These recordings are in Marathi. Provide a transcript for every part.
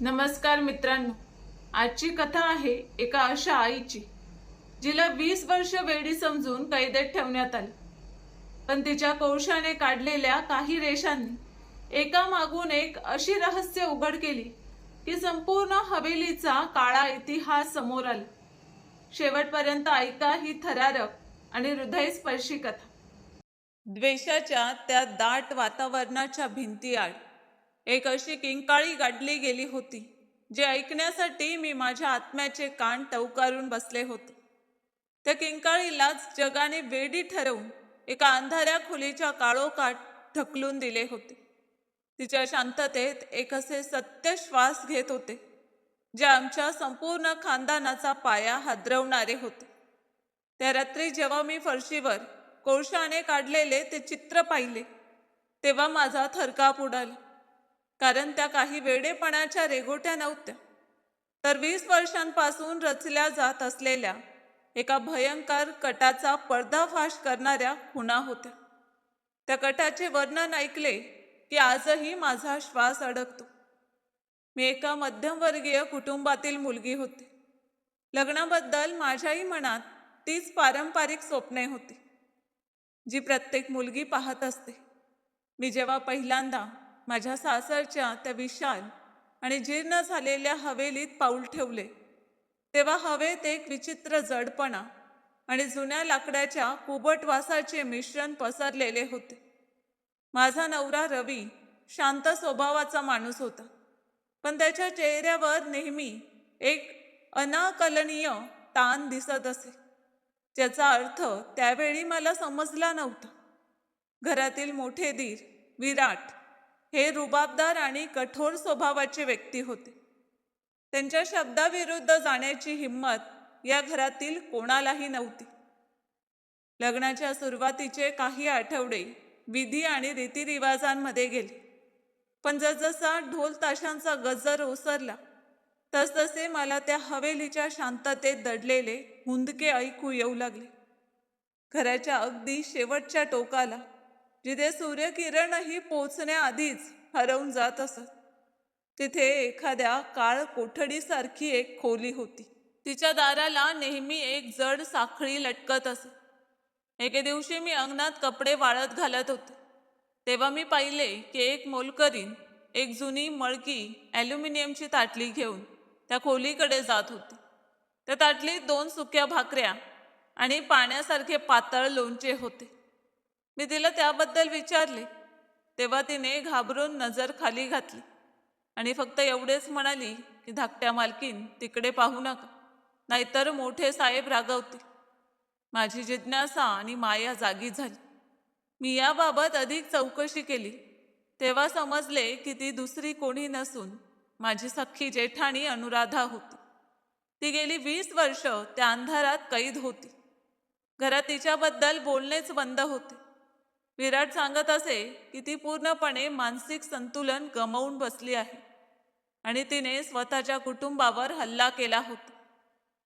नमस्कार मित्रांनो, आजची कथा आहे एका अशा आईची जिला 20 वर्ष वेडी समजून कैदेत ठेवण्यात आले. पण तिच्या कौशाने काढलेल्या काही रेषांनी एका मागून एक अशी रहस्य उघड केली की संपूर्ण हवेलीचा काळा इतिहास समोर आला. शेवटपर्यंत ऐका ही थरारक आणि हृदयस्पर्शी कथा. द्वेषाच्या त्या दाट वातावरणाच्या भिंतीआड एक अशी किंकाळी गाडली गेली होती जे ऐकण्यासाठी मी माझ्या आत्म्याचे कान टवकारून बसले होते. त्या किंकाळीलाच जगाने वेडी ठरवून एका अंधाऱ्या खोलीच्या काळोखात ढकलून दिले होते. तिच्या शांततेत एक असे सत्य श्वास घेत होते जे आमच्या संपूर्ण खानदानाचा पाया हादरवणारे होते. त्या रात्री जेव्हा मी फरशीवर कोळशाने काढलेले ते चित्र पाहिले तेव्हा माझा थरकाप उडाला. कारण त्या काही वेडेपणाच्या रेघोट्या नव्हत्या, तर 20 वर्षांपासून रचल्या जात असलेल्या एका भयंकर कटाचा पर्दाफाश करणाऱ्या खुणा होत्या. त्या कटाचे वर्णन ऐकले की आजही माझा श्वास अडकतो. मी एका मध्यमवर्गीय कुटुंबातील मुलगी होते. लग्नाबद्दल माझ्याही मनात तीच पारंपरिक स्वप्ने होती जी प्रत्येक मुलगी पाहत असते. मी जेव्हा पहिल्यांदा माझ्या सासरच्या त्या विशाल आणि जीर्ण झालेल्या हवेलीत पाऊल ठेवले तेव्हा हवेत एक विचित्र जडपणा आणि जुन्या लाकडाच्या कुबट वासाचे मिश्रण पसरलेले होते. माझा नवरा रवी शांत स्वभावाचा माणूस होता, पण त्याच्या चेहऱ्यावर नेहमी एक अनाकलनीय ताण दिसत असे, ज्याचा अर्थ त्यावेळी मला समजला नव्हता. घरातील मोठे दीर विराट हे रुबाबदार आणि कठोर स्वभावाचे व्यक्ती होते. त्यांच्या शब्दाविरुद्ध जाण्याची हिंमत या घरातील कोणालाही नव्हती. लग्नाच्या सुरुवातीचे काही आठवडे विधी आणि रीतिरिवाजांमध्ये गेले, पण जसजसा ढोल ताशांचा गजर ओसरला तसतसे मला त्या हवेलीच्या शांततेत दडलेले हुंदके ऐकू येऊ लागले. घराच्या अगदी शेवटच्या टोकाला, जिथे सूर्यकिरणही पोचण्याआधीच हरवून जात असत, तिथे एखाद्या काळ कोठडीसारखी एक खोली होती. तिच्या दाराला नेहमी एक जड साखळी लटकत असे. एके दिवशी मी अंगणात कपडे वाळत घालत होते तेव्हा मी पाहिले की एक मोलकरीण एक जुनी मळकी ॲल्युमिनियमची ताटली घेऊन त्या खोलीकडे जात होती. त्या ताटलीत 2 सुक्या भाकऱ्या आणि पाण्यासारखे पातळ लोणचे होते. मी तिला त्याबद्दल विचारले तेव्हा तिने घाबरून नजर खाली घातली आणि फक्त एवढेच म्हणाली की धाकट्या मालकीन, तिकडे पाहू नका, नाहीतर मोठे साहेब रागवतील. माझी जिज्ञासा आणि माया जागी झाली. मी याबाबत अधिक चौकशी केली तेव्हा समजले की ती दुसरी कोणी नसून माझी सख्खी जेठाणी अनुराधा होती. ती गेली 20 वर्ष त्या अंधारात कैद होती. घरात तिच्याबद्दल बोलणेच बंद होते. विराट सांगत असे की ती पूर्णपणे मानसिक संतुलन गमावून बसली आहे आणि तिने स्वतःच्या कुटुंबावर हल्ला केला होता.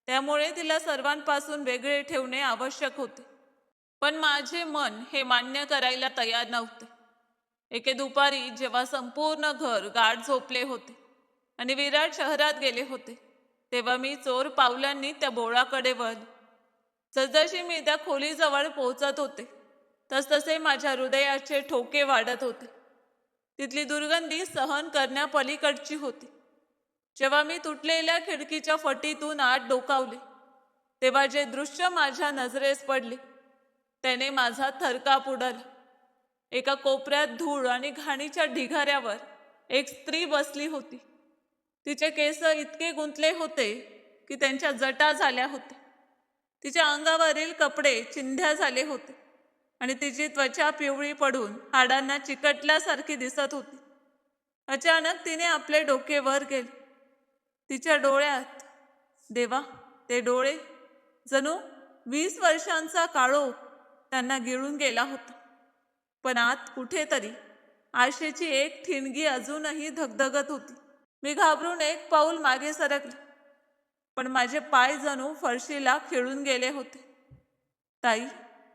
त्यामुळे तिला सर्वांपासून वेगळे ठेवणे आवश्यक होते. पण माझे मन हे मान्य करायला तयार नव्हते. एके दुपारी जेव्हा संपूर्ण घर गाढ झोपले होते आणि विराट शहरात गेले होते तेव्हा मी चोर पावलांनी त्या बोळाकडे वळले. जसजशी मी त्या खोलीजवळ पोहोचत होते तसतसे माझ्या हृदयाचे ठोके वाढत होते. तिथली दुर्गंधी सहन करण्यापलीकडची होती. जेव्हा मी तुटलेल्या खिडकीच्या फटीतून आत डोकावले तेव्हा जे दृश्य माझ्या नजरेस पडले त्याने माझा थरकाप उडाला. एका कोपऱ्यात धूळ आणि घाणीच्या ढिगाऱ्यावर एक स्त्री बसली होती. तिचे केस इतके गुंतले होते की त्यांच्या जटा झाल्या होत्या. तिच्या अंगावरील कपडे चिंध्या झाले होते आणि तिची त्वचा पिवळी पडून हाडांना चिकटल्यासारखी दिसत होती. अचानक तिने आपले डोके वर केले. तिच्या डोळ्यात, देवा, ते डोळे जणू 20 वर्षांचा काळोख त्यांना गिळून गेला होता. पण आत कुठेतरी आशेची एक ठिणगी अजूनही धगधगत होती. मी घाबरून एक पाऊल मागे सरकले, पण माझे पाय जणू फरशीला खिळून गेले होते. ताई,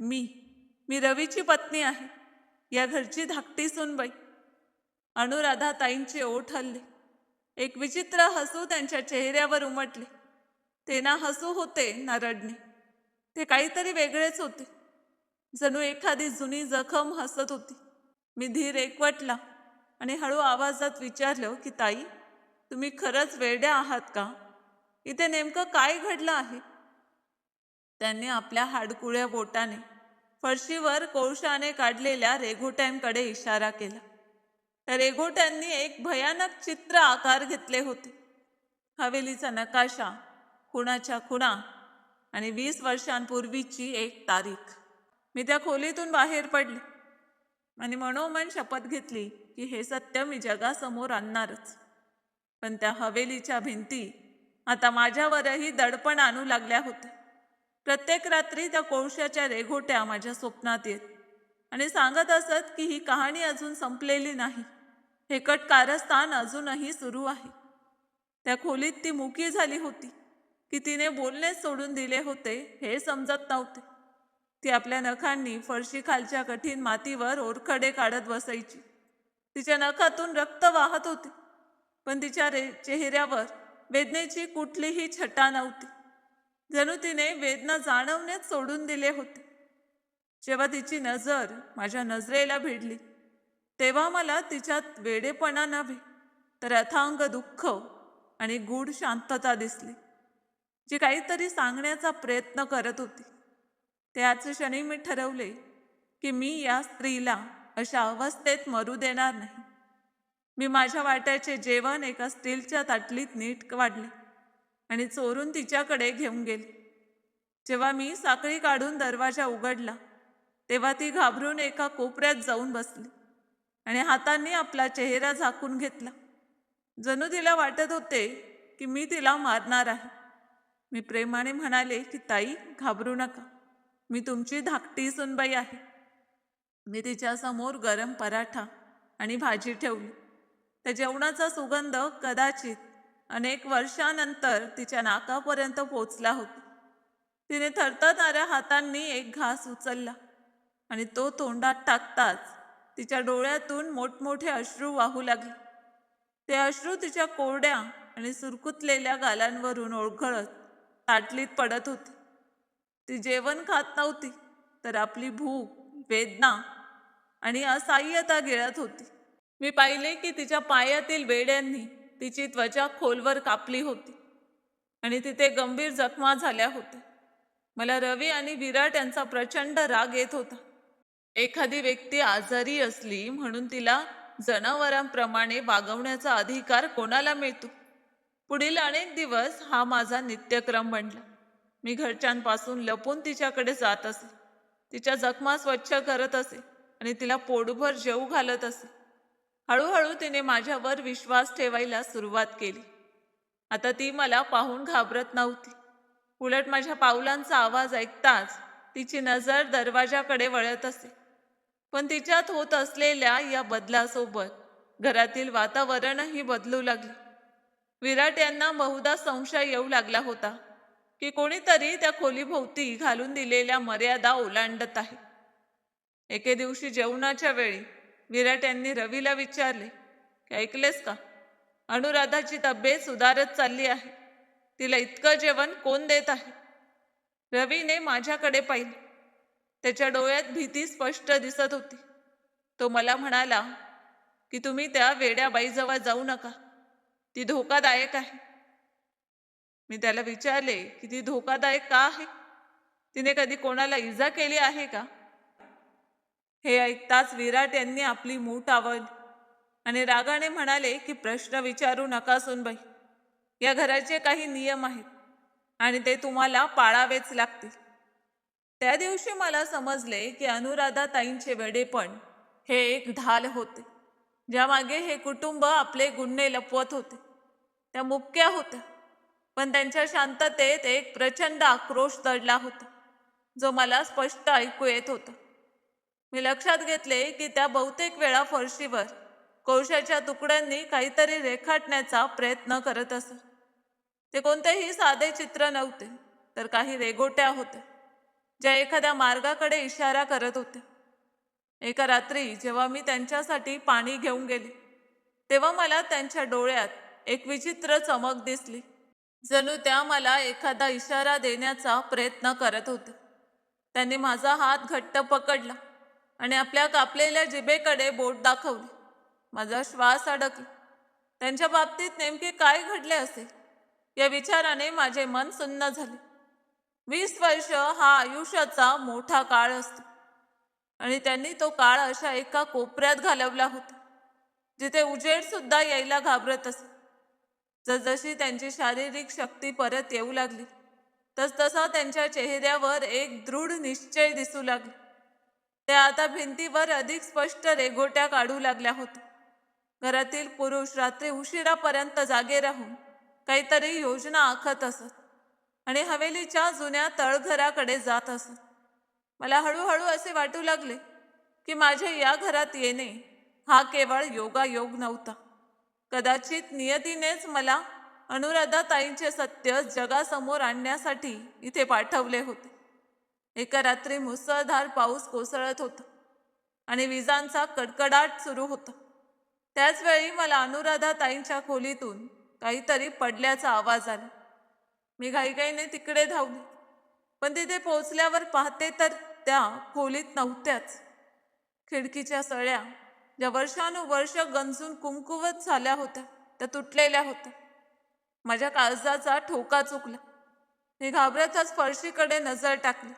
मी रवीची पत्नी आहे, या घरची धाकटी सूनबाई. अनुराधा ताईंचे ओठ हलले. एक विचित्र हसू त्यांच्या चेहऱ्यावर उमटले. ते ना हसू होते ना रडणे. ते काहीतरी वेगळेच होते. जणू एखादी जुनी जखम हसत होती. मी धीर एकवटला आणि हळू आवाजात विचारलं की ताई, तुम्ही खरंच वेड्या आहात का? इथे नेमकं काय घडलं आहे? त्यांनी आपल्या हाडकुळ्या बोटाने फरशीवर कोळशाने काढलेल्या रेघोट्यांकडे इशारा केला. त्या रेघोट्यांनी एक भयानक चित्र आकार घेतले होते. हवेलीचा नकाशा, खुणाच्या खुणा आणि 20 वर्षांपूर्वीची एक तारीख. मी त्या खोलीतून बाहेर पडले आणि मनोमन शपथ घेतली की हे सत्य मी जगासमोर आणणारच. पण त्या हवेलीच्या भिंती आता माझ्यावरही दडपण आणू लागल्या होत्या. प्रत्येक रात्री त्या कोळशाच्या रेघोट्या माझ्या स्वप्नात येत आणि सांगत असत की ही कहाणी अजून संपलेली नाही. हे कट कारस्थान अजूनही सुरू आहे. त्या खोलीत ती मुकी झाली होती की तिने बोलणेच सोडून दिले होते हे समजत नव्हते. ती आपल्या नखांनी फरशी खालच्या कठीण मातीवर ओरखडे काढत बसायची. तिच्या नखातून रक्त वाहत होते, पण तिच्या चेहऱ्यावर वेदनेची कुठलीही छटा नव्हती. जणू तिने वेदना जाणवणेच सोडून दिले होते. जेव्हा तिची नजर माझ्या नजरेला भिडली तेव्हा मला तिच्यात वेडेपणा नव्हे तर अथांग दुःख आणि गूढ शांतता दिसली, जी काहीतरी सांगण्याचा प्रयत्न करत होती. त्याच क्षणी मी ठरवले की मी या स्त्रीला अशा अवस्थेत मरू देणार नाही. मी माझ्या वाट्याचे जेवण एका स्टीलच्या ताटलीत नीट वाढले आणि चोरून तिच्याकडे घेऊन गेले. जेव्हा मी साखळी काढून दरवाजा उघडला तेव्हा ती घाबरून एका कोपऱ्यात जाऊन बसली आणि हातांनी आपला चेहरा झाकून घेतला. जणू तिला वाटत होते की मी तिला मारणार आहे. मी प्रेमाने म्हणाले की ताई, घाबरू नका, मी तुमची धाकटी सुनबाई आहे. मी तिच्यासमोर गरम पराठा आणि भाजी ठेवली. त्या जेवणाचा सुगंध कदाचित अनेक वर्षानंतर तिच्या नाकापर्यंत पोचला होता. तिने थरथरणाऱ्या हातांनी एक घास उचलला आणि तो तोंडात टाकताच तिच्या डोळ्यातून मोठमोठे अश्रू वाहू लागले. ते अश्रू तिच्या कोरड्या आणि सुरकुतलेल्या गालांवरून ओघळत ताटलीत पडत होते. ती जेवण खात नव्हती तर आपली भूक, वेदना आणि असहाय्यता गिळत होती. मी पाहिले की तिच्या पायातील बेड्यांनी तिची त्वचा खोलवर कापली होती आणि तिथे गंभीर जखमा झाल्या होत्या. मला रवी आणि विराट यांचा प्रचंड राग येत होता. एखादी व्यक्ती आजारी असली म्हणून तिला जनावरांप्रमाणे वागवण्याचा अधिकार कोणाला मिळतो? पुढील अनेक दिवस हा माझा नित्यक्रम बनला. मी घरच्यांपासून लपून तिच्याकडे जात असे, तिच्या जखमा स्वच्छ करत असे आणि तिला पोटभर जेवू घालत असे. हळूहळू तिने माझ्यावर विश्वास ठेवायला सुरुवात केली. आता ती मला पाहून घाबरत नव्हती. उलट माझ्या पावलांचा आवाज ऐकताच तिची नजर दरवाजाकडे वळत असे. पण तिच्यात होत असलेल्या या बदलासोबत घरातील वातावरणही बदलू लागले. विराट यांना बहुधा संशय येऊ लागला होता की कोणीतरी त्या खोलीभोवती घालून दिलेल्या मर्यादा ओलांडत आहे. एके दिवशी जेवणाच्या वेळी विराट यांनी रवीला विचारले की ऐकलेस का, अनुराधाची तब्येत सुधारत चालली आहे. तिला इतकं जेवण कोण देत आहे? रवीने माझ्याकडे पाहिले. त्याच्या डोळ्यात भीती स्पष्ट दिसत होती. तो मला म्हणाला की तुम्ही त्या वेड्या बाईजवळ जाऊ नका, ती धोकादायक आहे. मी त्याला विचारले की ती धोकादायक का आहे? तिने कधी कोणाला इजा केली आहे का? हे ऐकताच विराट यांनी आपली मूठ आवळली आणि रागाने म्हणाले की प्रश्न विचारू नका सुनबाई. या घराचे काही नियम आहेत आणि ते तुम्हाला पाळावेच लागतील. त्या दिवशी मला समजले की अनुराधा ताईंचे वेडेपण हे एक ढाल होते, ज्यामागे हे कुटुंब आपले गुन्हे लपवत होते. त्या मुक्या होत्या, पण त्यांच्या शांततेत एक प्रचंड आक्रोश दडला होता, जो मला स्पष्ट ऐकू येत होता. मी लक्षात घेतले की त्या बहुतेक वेळा फरशीवर कोळशाच्या तुकड्यांनी काहीतरी रेखाटण्याचा प्रयत्न करत असत. ते कोणतेही साधे चित्र नव्हते, तर काही रेघोट्या होत्या, ज्या एखाद्या मार्गाकडे इशारा करत होत्या. एका रात्री जेव्हा मी त्यांच्यासाठी पाणी घेऊन गेले तेव्हा मला त्यांच्या डोळ्यात एक विचित्र चमक दिसली. जणू त्या मला एखादा इशारा देण्याचा प्रयत्न करत होते. त्यांनी माझा हात घट्ट पकडला आणि आपल्या कापलेल्या जिभेकडे बोट दाखवले. माझा श्वास अडकला. त्यांच्या बाबतीत नेमके काय घडले असेल या विचाराने माझे मन सुन्न झाले. 20 वर्ष हा आयुष्याचा मोठा काळ असतो आणि त्यांनी तो काळ अशा एका कोपऱ्यात घालवला होता जिथे उजेड सुद्धा यायला घाबरत असे. जसजशी त्यांची शारीरिक शक्ती परत येऊ लागली तसतसा त्यांच्या चेहऱ्यावर एक दृढ निश्चय दिसू लागला. त्या आता भिंतीवर अधिक स्पष्ट रेघोट्या काढू लागल्या होत्या. घरातील पुरुष रात्री उशिरापर्यंत जागे राहून काहीतरी योजना आखत असत आणि हवेलीच्या जुन्या तळघराकडे जात असत. मला हळूहळू असे वाटू लागले की माझे या घरात येणे हा केवळ योगायोग नव्हता. कदाचित नियतीनेच मला अनुराधाताईंचे सत्य जगासमोर आणण्यासाठी इथे पाठवले होते. एका रात्री मुसळधार पाऊस कोसळत होता आणि विजांचा कडकडाट सुरू होता. त्याच वेळी मला अनुराधाताईंच्या खोलीतून काहीतरी पडल्याचा आवाज आला. मी घाईघाईने तिकडे धावले, पण तिथे पोहोचल्यावर पाहते तर त्या खोलीत नव्हत्याच. खिडकीच्या सळ्या ज्या वर्षानुवर्ष गंजून कुमकुवत झाल्या होत्या त्या तुटलेल्या होत्या. माझ्या काळजाचा ठोका चुकला. मी घाबरतच फरशीकडे नजर टाकली.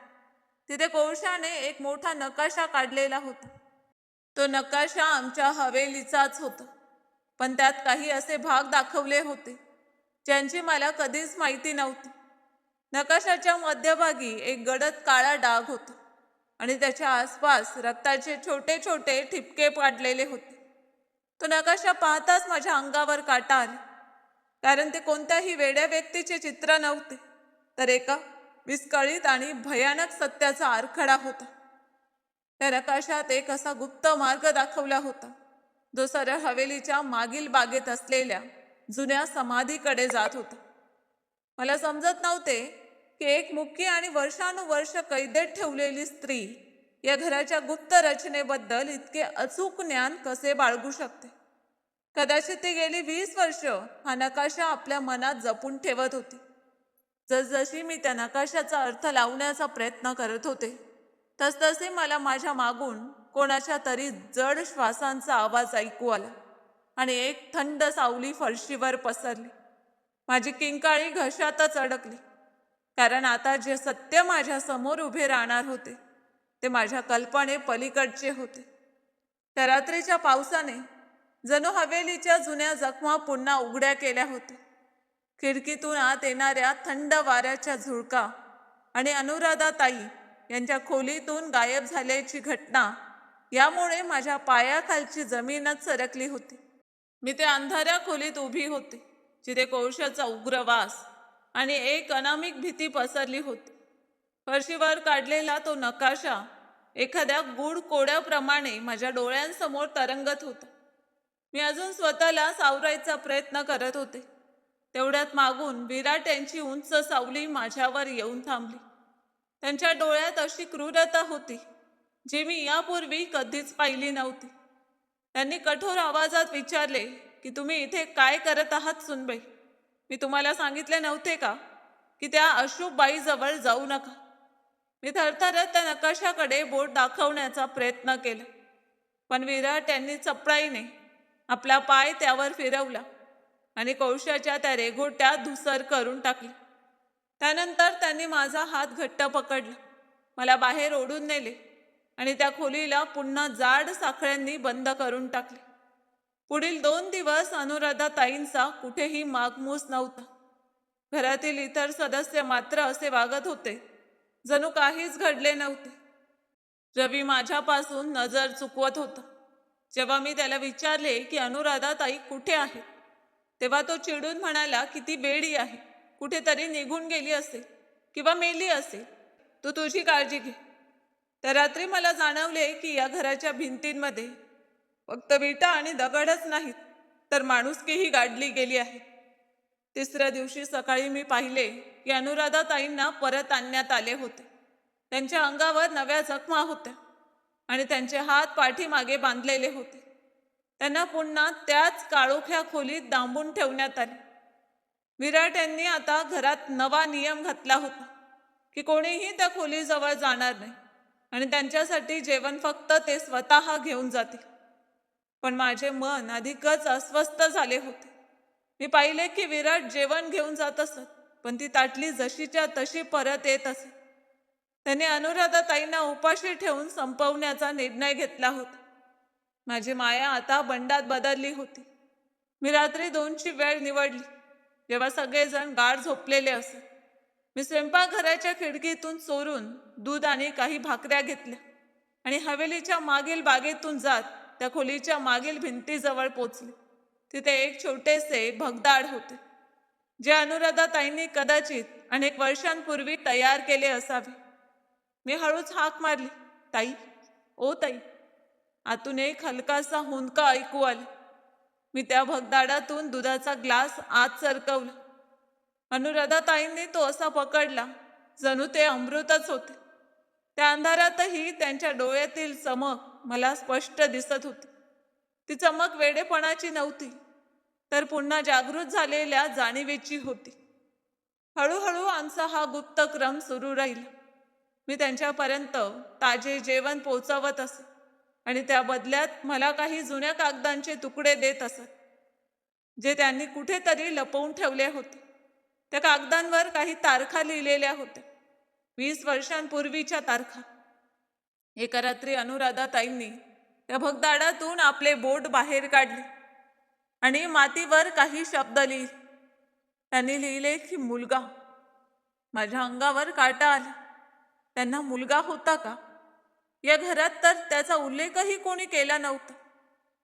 तिथे कोळशाने एक मोठा नकाशा काढलेला होता. तो नकाशा आमच्या हवेलीचाच होता, पण त्यात काही असे भाग दाखवले होते ज्यांची मला कधीच माहिती नव्हती. नकाशाच्या मध्यभागी एक गडद काळा डाग होता आणि त्याच्या आसपास रक्ताचे छोटे छोटे ठिपके पाडलेले होते. तो नकाशा पाहताच माझ्या अंगावर काटा आला, कारण ते कोणत्याही वेड्या व्यक्तीचे चित्र नव्हते, तर एका विस्कळीत आणि भयानक सत्याचा आरखडा होता. त्या नकाशात एक असा गुप्त मार्ग दाखवला होता जो सरळ हवेलीच्या मागील बागेत असलेल्या जुन्या समाधीकडे जात होता. मला समजत नव्हते की एक मुख्य आणि वर्षानुवर्ष कैदेत ठेवलेली स्त्री या घराच्या गुप्त रचनेबद्दल इतके अचूक ज्ञान कसे बाळगू शकते. कदाचित ती गेली 20 वर्ष हा नकाशा आपल्या मनात जपून ठेवत होती. जसजशी मी त्या नकाशाचा अर्थ लावण्याचा प्रयत्न करत होते तसतसे मला माझ्या मागून कोणाच्या तरी जड श्वासांचा आवाज ऐकू आला आणि एक थंड सावली फरशीवर पसरली. माझी किंकाळी घशातच अडकली, कारण आता जे सत्य माझ्या समोर उभे राहणार होते ते माझ्या कल्पने पलीकडचे होते. त्या रात्रीच्या पावसाने जणू हवेलीच्या जुन्या जखमा पुन्हा उघड्या केल्या होत्या. खिडकीतून आत येणाऱ्या थंड वाऱ्याच्या झुळका आणि अनुराधाताई यांच्या खोलीतून गायब झाल्याची घटना यामुळे माझ्या पायाखालची जमीनच सरकली होती. मी त्या अंधाऱ्या खोलीत उभी होते जिथे कोळशाचा उग्र वास आणि एक अनामिक भीती पसरली होती. फरशीवर काढलेला तो नकाशा एखाद्या गूढ कोड्याप्रमाणे माझ्या डोळ्यांसमोर तरंगत होता. मी अजून स्वतःला सावरायचा प्रयत्न करत होते. तेवढ्यात मागून विराट यांची उंच सावली माझ्यावर येऊन थांबली. त्यांच्या डोळ्यात अशी क्रूरता होती जी मी यापूर्वी कधीच पाहिली नव्हती. त्यांनी कठोर आवाजात विचारले की तुम्ही इथे काय करत आहात सुनबाई? मी तुम्हाला सांगितले नव्हते का की त्या अशुभ बाईजवळ जाऊ नका? मी थरथरत त्या नकाशाकडे बोट दाखवण्याचा प्रयत्न केला, पण विराट यांनी चपळाईने आपला पाय त्यावर फिरवला आणि कोळशाच्या त्या रेघोट्या धुसर करून टाकल्या. त्यानंतर त्यांनी माझा हात घट्ट पकडला, मला बाहेर ओढून नेले आणि त्या खोलीला पुन्हा जाड साखळ्यांनी बंद करून टाकले. पुढील 2 दिवस अनुराधाताईंचा कुठेही मागमूस नव्हता. घरातील इतर सदस्य मात्र असे वागत होते जणू काहीच घडले नव्हते. रवी माझ्यापासून नजर चुकवत होता. जेव्हा मी त्याला विचारले की अनुराधाताई कुठे आहे, तेव्हा तो चिडून म्हणाला की ती वेडी आहे, कुठेतरी निघून गेली असेल किंवा मेली असेल, तू तुझी काळजी घे. त्या रात्री मला जाणवले की या घराच्या भिंतींमध्ये फक्त विटा आणि दगडच नाहीत तर माणुसकीही गाडली गेली आहे. 3ऱ्या दिवशी सकाळी मी पाहिले की अनुराधाताईंना परत आणण्यात आले होते. त्यांच्या अंगावर नव्या जखमा होत्या आणि त्यांचे हात पाठीमागे बांधलेले होते. त्यांना पुन्हा त्याच काळोख्या खोलीत डांबून ठेवण्यात आले. विराट यांनी आता घरात नवा नियम घातला होता की कोणीही त्या खोलीजवळ जाणार नाही आणि त्यांच्यासाठी जेवण फक्त ते स्वतः घेऊन जातील. पण माझे मन अधिकच अस्वस्थ झाले होते. मी पाहिले की विराट जेवण घेऊन जात असत, पण ती ताटली जशीच्या तशी परत येत असत. त्याने अनुराधाताईंना उपाशी ठेवून संपवण्याचा निर्णय घेतला होता. माझी माया आता बंडात बदलली होती. मी रात्री 2ची वेळ निवडली, जेव्हा सगळेजण गाढ झोपलेले असत. मी स्वयंपाकघराच्या खिडकीतून चोरून दूध आणि काही भाकऱ्या घेतल्या आणि हवेलीच्या मागील बागेतून जात त्या खोलीच्या मागील भिंतीजवळ पोचले. तिथे एक छोटेसे भगदाड होते, जे अनुराधाताईंनी कदाचित अनेक वर्षांपूर्वी तयार केले असावे. मी हळूच हाक मारली, ताई, ओ ताई. आतून एक हलकासा हुंदका ऐकू आला. मी त्या भगदाडातून दुधाचा ग्लास आत सरकवला. अनुराधाताईंनी तो असा पकडला जणू ते अमृतच होते. त्या अंधारातही त्यांच्या डोळ्यातील चमक मला स्पष्ट दिसत होती. ती चमक वेडेपणाची नव्हती, तर पुन्हा जागृत झालेल्या जाणीवेची होती. हळूहळू आमचा हा गुप्त क्रम सुरू राहिला. मी त्यांच्यापर्यंत ताजे जेवण पोचवत असत आणि त्या बदल्यात मला काही जुन्या कागदांचे तुकडे देत असत, जे त्यांनी कुठेतरी लपवून ठेवले होते. त्या कागदांवर काही तारखा लिहिलेल्या होत्या, 20 वर्षांपूर्वीच्या तारखा. एका रात्री अनुराधाताईंनी त्या भगदाडातून आपले बोट बाहेर काढले आणि मातीवर काही शब्द लिहिले. त्यांनी लिहिले की मुलगा. माझ्या अंगावर काटा आला. त्यांना मुलगा होता का? या घरात तर त्याचा उल्लेखही कोणी केला नव्हता.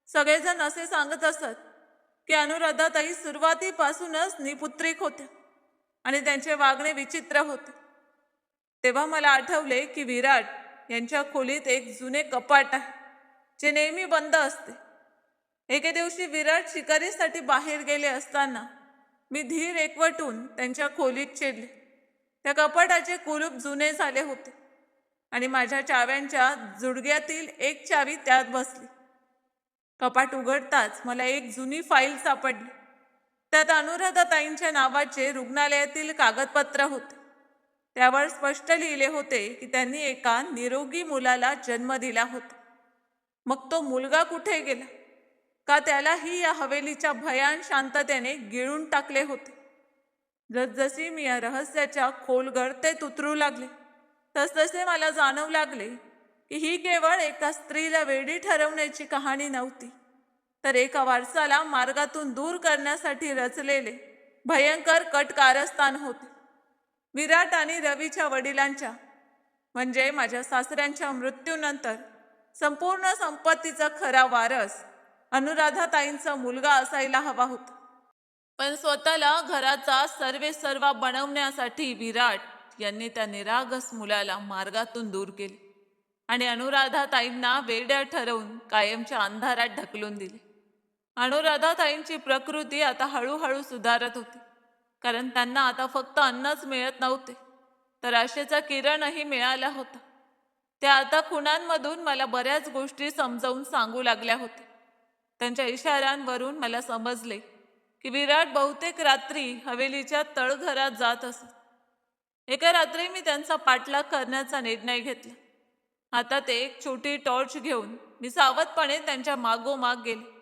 सगळेजण असे सांगत असत की अनुराधाताई सुरुवातीपासूनच निपुत्रिक होत्या आणि त्यांचे वागणे विचित्र होते. तेव्हा मला आठवले की विराट यांच्या खोलीत एक जुने कपाट आहे, जे नेहमी बंद असते. एके दिवशी विराट शिकारीसाठी बाहेर गेले असताना मी धीर एकवटून त्यांच्या खोलीत शिरले. त्या कपाटाचे कुलूप जुने झाले होते आणि माझ्या चाव्यांच्या जुडग्यातील एक चावी त्यात बसली. कपाट उघडताच मला एक जुनी फाईल सापडली. त्यात अनुराधाताईंच्या नावाचे रुग्णालयातील कागदपत्र होते. त्यावर स्पष्ट लिहिले होते की त्यांनी एका निरोगी मुलाला जन्म दिला होता. मग तो मुलगा कुठे गेला? का त्यालाही या हवेलीच्या भयान शांततेने गिळून टाकले होते? जसजशी मी या रहस्याच्या खोल गर्तेत उतरू लागले, तसतसे मला जाणवू लागले की ही केवळ एका स्त्रीला वेडी ठरवण्याची कहाणी नव्हती, तर एका वारसाला मार्गातून दूर करण्यासाठी रचलेले भयंकर कट कारस्थान होते. विराट आणि रवीच्या वडिलांच्या, म्हणजे माझ्या सासऱ्यांच्या मृत्यूनंतर संपूर्ण संपत्तीचा खरा वारस अनुराधाताईंचा मुलगा असायला हवा होता. पण स्वतःला घराचा सर्वेसर्वा बनवण्यासाठी विराट यांनी त्या निरागस मुलाला मार्गातून दूर केले आणि अनुराधाताईंना वेड्या ठरवून कायमच्या अंधारात ढकलून दिले. अनुराधाताईंची प्रकृती आता हळूहळू सुधारत होती, कारण त्यांना आता फक्त अन्नच मिळत नव्हते, तर आशेचा किरणही मिळाला होता. त्या आता खुणांमधून मला बऱ्याच गोष्टी समजावून सांगू लागल्या होत्या. त्यांच्या इशाऱ्यांवरून मला समजले की विराट बहुतेक रात्री हवेलीच्या तळघरात जात असत. एका रात्री मी त्यांचा पाठलाग करण्याचा निर्णय घेतला. हातात एक छोटी टॉर्च घेऊन मी सावधपणे त्यांच्या मागोमाग गेले.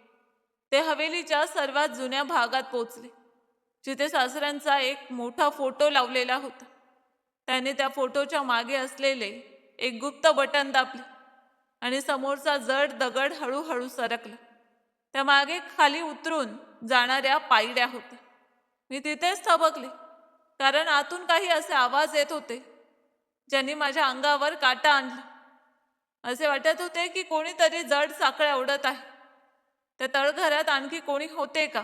ते हवेलीच्या सर्वात जुन्या भागात पोचले, जिथे सासऱ्यांचा एक मोठा फोटो लावलेला होता. त्याने त्या फोटोच्या मागे असलेले एक गुप्त बटन दाबले आणि समोरचा जड दगड हळूहळू सरकला. त्या मागे खाली उतरून जाणाऱ्या पायऱ्या होत्या. मी तिथेच थबकले, कारण आतून काही असे आवाज येत होते ज्यांनी माझ्या अंगावर काटा आणला. असे वाटत होते की कोणीतरी जड साखळ्या ओढत आहे. त्या तळघरात आणखी कोणी होते का?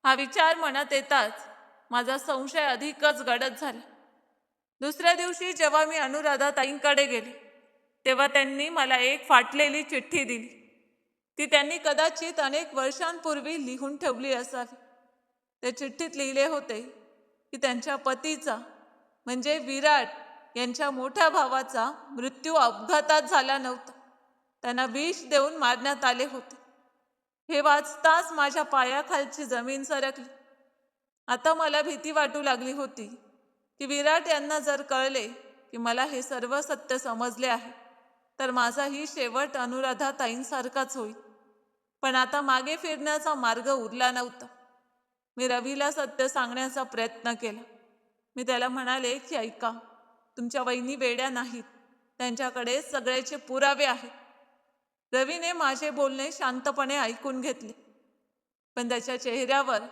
हा विचार मनात येताच माझा संशय अधिकच गडद झाला. दुसऱ्या दिवशी जेव्हा मी अनुराधाताईंकडे गेले, तेव्हा त्यांनी मला एक फाटलेली चिठ्ठी दिली. ती त्यांनी कदाचित अनेक वर्षांपूर्वी लिहून ठेवली असावी. त्या चिठ्ठीत लिहिले होते की त्यांच्या पतीचा, म्हणजे विराट यांच्या मोठ्या भावाचा मृत्यू अपघातात झाला नव्हता. त्यांना विष देऊन मारण्यात आले होते. हे वाचताच माझ्या पायाखालची जमीन सरकली. आता मला भीती वाटू लागली होती की विराट यांना जर कळले की मला हे सर्व सत्य समजले आहे तर माझाही शेवट अनुराधा ताईंसारखाच होईल. पण आता मागे फिरण्याचा मार्ग उरला नव्हता. मी रवीला सत्य सांगण्याचा प्रयत्न केला. मी त्याला म्हणाले की ऐका, तुमच्या वहिनी वेड्या नाहीत, त्यांच्याकडे सगळ्याचे पुरावे आहेत. रवीने माझे बोलणे शांतपणे ऐकून घेतले, पण त्याच्या चेहऱ्यावर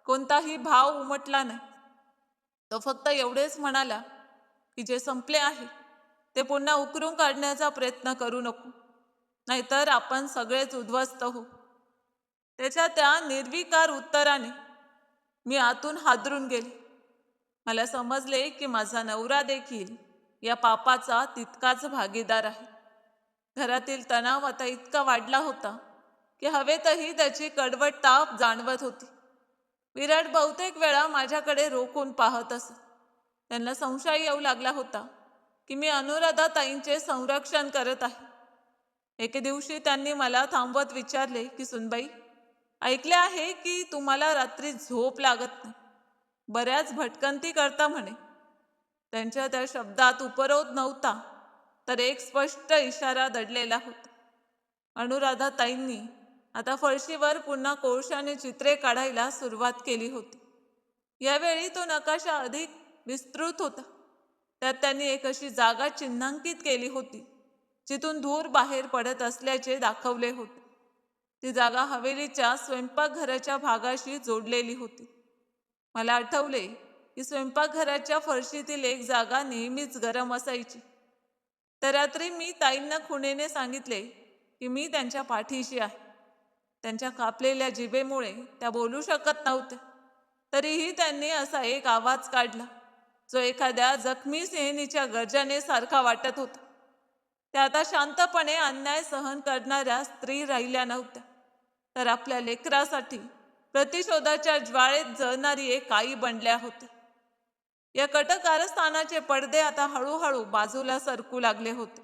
कोणताही भाव उमटला नाही. तो फक्त एवढेच म्हणाला की जे संपले आहे ते पुन्हा उकरून काढण्याचा प्रयत्न करू नको, नाहीतर आपण सगळेच उद्ध्वस्त होऊ. त्याच्या त्या निर्विकार उत्तराने मी आतून हादरून गेले. मला समजले की माझा नवरा देखील या पापाचा तितकाच भागीदार आहे. घरातील तणाव आता इतका वाढला होता की हवेतही त्याची कडवट ताप जाणवत होती. विराट बहुतेक वेळा माझ्याकडे रोखून पाहत असत. त्यांना संशय येऊ लागला होता की मी अनुराधा ताईंचे संरक्षण करत आहे. एके दिवशी त्यांनी मला थांबवत विचारले की सुनबाई, ऐकले आहे की तुम्हाला रात्री झोप लागत नाही, बऱ्याच भटकंती करता म्हणे. त्यांच्या त्या शब्दात उपरोध नव्हता, तर एक स्पष्ट इशारा दडलेला होता. अनुराधा ताईंनी आता फळशीवर पुन्हा कोळशाने चित्रे काढायला सुरुवात केली होती. यावेळी तो नकाशा अधिक विस्तृत होता. त्यात त्यांनी एक अशी जागा चिन्हांकित केली होती जिथून धूर बाहेर पडत असल्याचे दाखवले होते. ती जागा हवेलीच्या स्वयंपाकघराच्या भागाशी जोडलेली होती. मला आठवले की स्वयंपाकघराच्या फरशीतील एक जागा नेहमीच गरम असायची. तर रात्री मी ताईंना खुणेने सांगितले की मी त्यांच्या पाठीशी आहे. त्यांच्या कापलेल्या जिभेमुळे त्या बोलू शकत नव्हत्या. तरीही त्यांनी असा एक आवाज काढला जो एखाद्या जखमी सिंहिणीच्या गर्जनेसारखा वाटत होता. त्या आता शांतपणे अन्याय सहन करणाऱ्या स्त्री राहिल्या नव्हत्या, तर आपल्या लेकरासाठी प्रतिशोधाच्या ज्वाळेत जळणारी एक आई बनल्या होती. या कटकारस्थानाचे पडदे आता हळूहळू बाजूला सरकू लागले होते.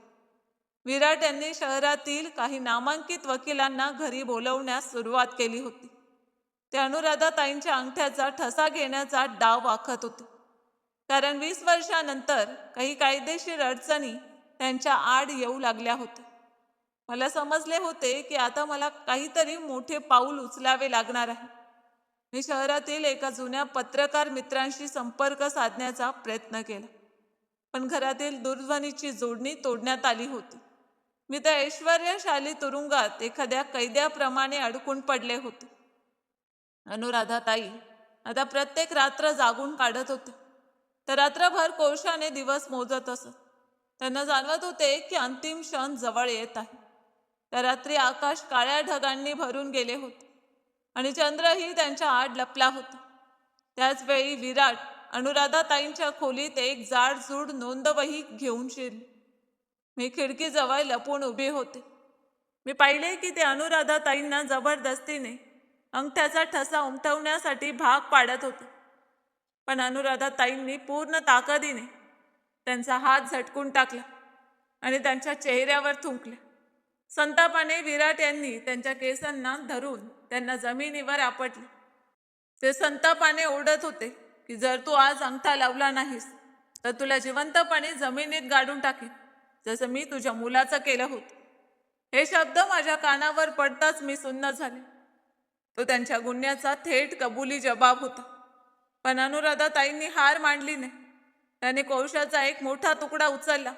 विराट यांनी शहरातील काही नामांकित वकिलांना घरी बोलवण्यास सुरुवात केली होती. ते अनुराधा ताईंच्या अंगठ्याचा ठसा घेण्याचा डाव आखत होते, कारण 20 वर्षानंतर काही कायदेशीर अडचणी त्यांच्या आड येऊ लागल्या होत्या. मला समजले होते की आता मला काहीतरी मोठे पाऊल उचलावे लागणार आहे. मी शहरातील एका जुन्या पत्रकार मित्रांशी संपर्क साधण्याचा प्रयत्न केला, पण घरातील दूरध्वनीची जोडणी तोडण्यात आली होती. मी त्या ऐश्वर्यशाली तुरुंगात एखाद्या कैद्याप्रमाणे अडकून पडले होते. अनुराधा ताई आता प्रत्येक रात्र जागून काढत होते. तर रात्रभर कोळशाने दिवस मोजत असत. त्यांना जाणवत होते की अंतिम क्षण जवळ येत आहे. त्या रात्री आकाश काळ्या ढगांनी भरून गेले होते आणि चंद्रही त्यांच्या आड लपला होता. त्याचवेळी विराट अनुराधा ताईंच्या खोलीत एक जाडजूड नोंदवही घेऊन शिरले. मी खिडकीजवळ लपून उभे होते. मी पाहिले की ते अनुराधा ताईंना जबरदस्तीने अंगठ्याचा ठसा उमटवण्यासाठी भाग पाडत होते. पण अनुराधा ताईंनी पूर्ण ताकदीने त्यांचा हात झटकून टाकला आणि त्यांच्या चेहऱ्यावर थुंकले. संतापाने विराट यांनी त्यांच्या केसांना धरून त्यांना जमिनीवर आपटले. ते संतापाने ओरडत होते की जर तू आज अंगठा लावला नाहीस तर तुला जिवंतपणे जमिनीत गाडून टाकेन, जसं मी तुझ्या मुलाचं केलं होतं. हे शब्द माझ्या कानावर पडताच मी सुन्न झाले. तो त्यांच्या गुन्ह्याचा थेट कबुली जबाब होता. पण अनुराधा ताईंनी हार मानली नाही. त्याने कोळशाचा एक मोठा तुकडा उचलला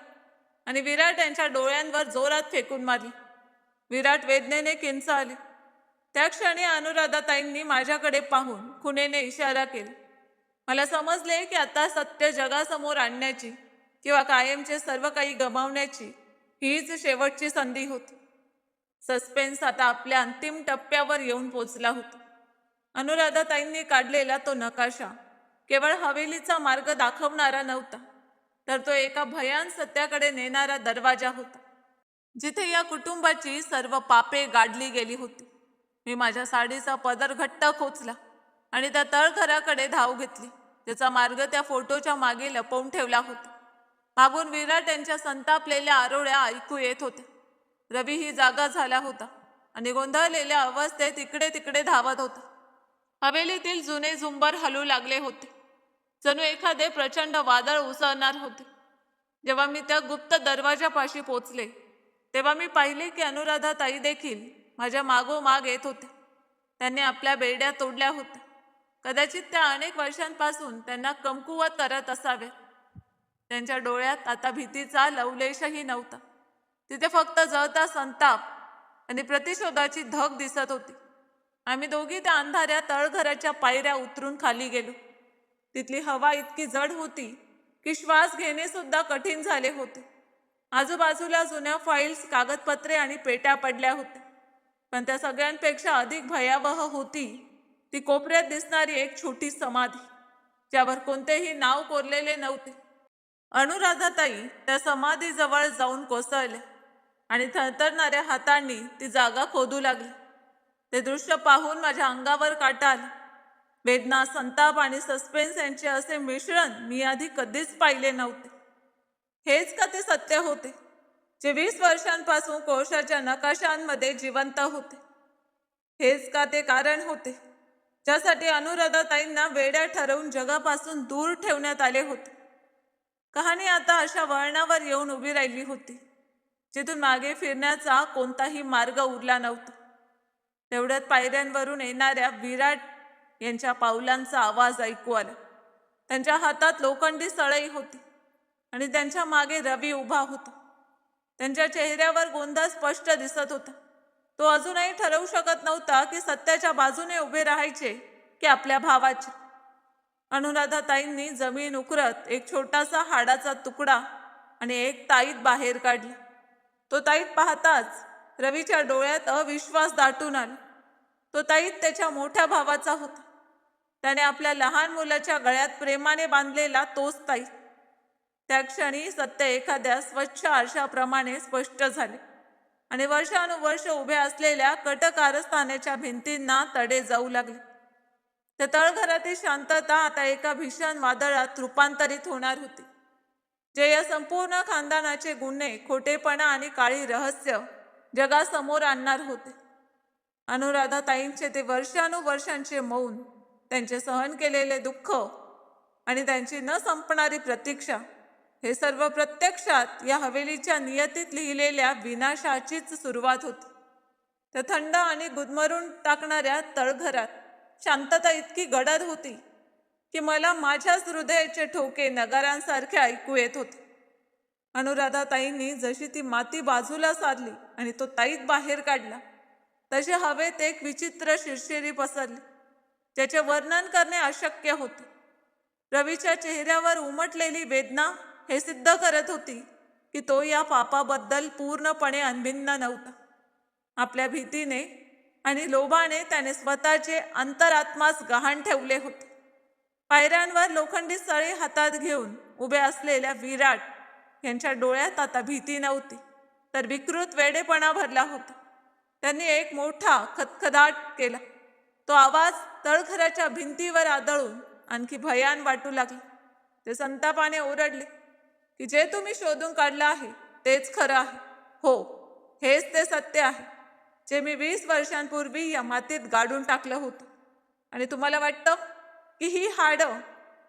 आणि विराट यांच्या डोळ्यांवर जोरात फेकून मारली. विराट वेदनेने किंचाळले. त्या क्षणी अनुराधा ताईंनी माझ्याकडे पाहून खुणेने इशारा केला. मला समजले की आता सत्य जगासमोर आणण्याची किंवा कायमचे सर्व काही गमावण्याची हीच शेवटची संधी होती. सस्पेन्स आता आपल्या अंतिम टप्प्यावर येऊन पोचला होता. अनुराधा ताईंनी काढलेला तो नकाशा केवळ हवेलीचा मार्ग दाखवणारा नव्हता, तर तो एका भयान सत्याकडे नेणारा दरवाजा होता, जिथे या कुटुंबाची सर्व पापे गाडली गेली होती. मी माझ्या साडीचा पदर घट्ट खोचला आणि त्या तळघराकडे धाव घेतली. त्याचा मार्ग त्या फोटोच्या मागे लपवून ठेवला होता. मागून विराट यांच्या संतापलेल्या आरोळ्या ऐकू येत होत्या. रवी ही जागा झाला होता आणि गोंधळलेल्या अवस्थेत इकडे तिकडे धावत होता. हवेलीतील जुने झुंबर हलू लागले होते, जणू एखादे प्रचंड वादळ उसळणार होते. जेव्हा मी त्या गुप्त दरवाजापाशी पोचले तेव्हा मी पाहिले की अनुराधा ताई देखील माझ्या मागोमाग येत होत्या. त्यांनी आपल्या बेड्या तोडल्या होत्या. कदाचित त्या अनेक वर्षांपासून त्यांना कमकुवत करत असाव्या. त्यांच्या डोळ्यात आता भीतीचा लवलेशही नव्हता. तिथे फक्त जळता संताप आणि प्रतिशोधाची धग दिसत होती. आम्ही दोघी त्या अंधाऱ्या तळघराच्या पायऱ्या उतरून खाली गेलो. तिथली हवा इतकी जड होती की श्वास घेणे सुद्धा कठीण झाले होते. आजूबाजूला जुन्या फाईल्स, कागदपत्रे आणि पेट्या पडल्या होत्या. पण त्या सगळ्यांपेक्षा अधिक भयावह होती ती कोपऱ्यात दिसणारी एक छोटी समाधी, ज्यावर कोणतेही नाव कोरलेले नव्हते. अनुराधाताई त्या समाधीजवळ जाऊन कोसळल्या आणि थरथरणाऱ्या हातांनी ती जागा खोदू लागली. ते दृश्य पाहून माझ्या अंगावर काटा आला. वेदना, संताप आणि सस्पेन्स यांचे असे मिश्रण मी आधी कधीच पाहिले नव्हते. हेच का ते सत्य होते जे 20 वर्षांपासून कोळशाच्या नकाशांमध्ये जिवंत होते? हेच का ते कारण होते ज्यासाठी अनुराधाताईंना वेड्या ठरवून जगापासून दूर ठेवण्यात आले होते? कहाणी आता अशा वळणावर येऊन उभी राहिली होती जिथून मागे फिरण्याचा कोणताही मार्ग उरला नव्हता. तेवढ्यात पायऱ्यांवरून येणाऱ्या विराट यांच्या पावलांचा आवाज ऐकू आला. त्यांच्या हातात लोखंडी सळई होती आणि त्यांच्या मागे रवी उभा होता. त्यांच्या चेहऱ्यावर गोंधळ स्पष्ट दिसत होता. तो अजूनही ठरवू शकत नव्हता की सत्याच्या बाजूने उभे राहायचे की आपल्या भावाचे. अनुराधाताईंनी जमीन उकरत एक छोटासा हाडाचा तुकडा आणि एक ताईत बाहेर काढला. तो ताईत पाहताच रवीच्या डोळ्यात अविश्वास दाटून आला. तो ताईत त्याच्या मोठ्या भावाचा होता. त्याने आपल्या लहान मुलाच्या गळ्यात प्रेमाने बांधलेला तोच ताईत. त्या क्षणी सत्य एखाद्या स्वच्छ आरशाप्रमाणे स्पष्ट झाले आणि वर्षानुवर्ष उभ्या असलेल्या कटकारस्थानाच्या भिंतींना तडे जाऊ लागले. त्या तळघरातील शांतता आता एका भीषण वादळात रूपांतरित होणार होती, जे या संपूर्ण खानदानाचे गुन्हे, खोटेपणा आणि काळी रहस्य जगासमोर आणणार होते. अनुराधाताईंचे ते वर्षानुवर्षांचे मौन, त्यांचे सहन केलेले दुःख आणि त्यांची न संपणारी प्रतीक्षा, हे सर्व प्रत्यक्षात या हवेलीच्या नियतीत लिहिलेल्या विनाशाचीच सुरुवात होती. त्या थंड आणि गुदमरून टाकणाऱ्या तळघरात शांतता इतकी गडद होती की मला माझ्याच हृदयाचे ठोके नगारांसारखे ऐकू येत होते. अनुराधाताईंनी जशी ती माती बाजूला सारली आणि तो ताईत बाहेर काढला, तसे हवेत एक विचित्र शिरशिरी पसरली, ज्याचे वर्णन करणे अशक्य होते. रवीच्या चेहऱ्यावर उमटलेली वेदना हे सिद्ध करत होती की तो या पापाबद्दल पूर्णपणे अनभिन्न नव्हता. आपल्या भीतीने आणि लोभाने त्याने स्वतःचे अंतरात्मास गहाण ठेवले होते. पायऱ्यांवर लोखंडी सळी हातात घेऊन उभे असलेल्या विराट यांच्या डोळ्यात आता भीती नव्हती, तर विकृत वेडेपणा भरला होता. त्यांनी एक मोठा खदखदाट केला. तो आवाज तळघराच्या भिंतीवर आदळून आणखी भयान वाटू लागला. ते संतापाने ओरडले की जे तुम्ही शोधून काढलं आहे तेच खरं आहे. हो, हेच ते सत्य आहे जे मी 20 वर्षांपूर्वी या मातीत गाडून टाकलं होतं. आणि तुम्हाला वाटतं की ही हाडं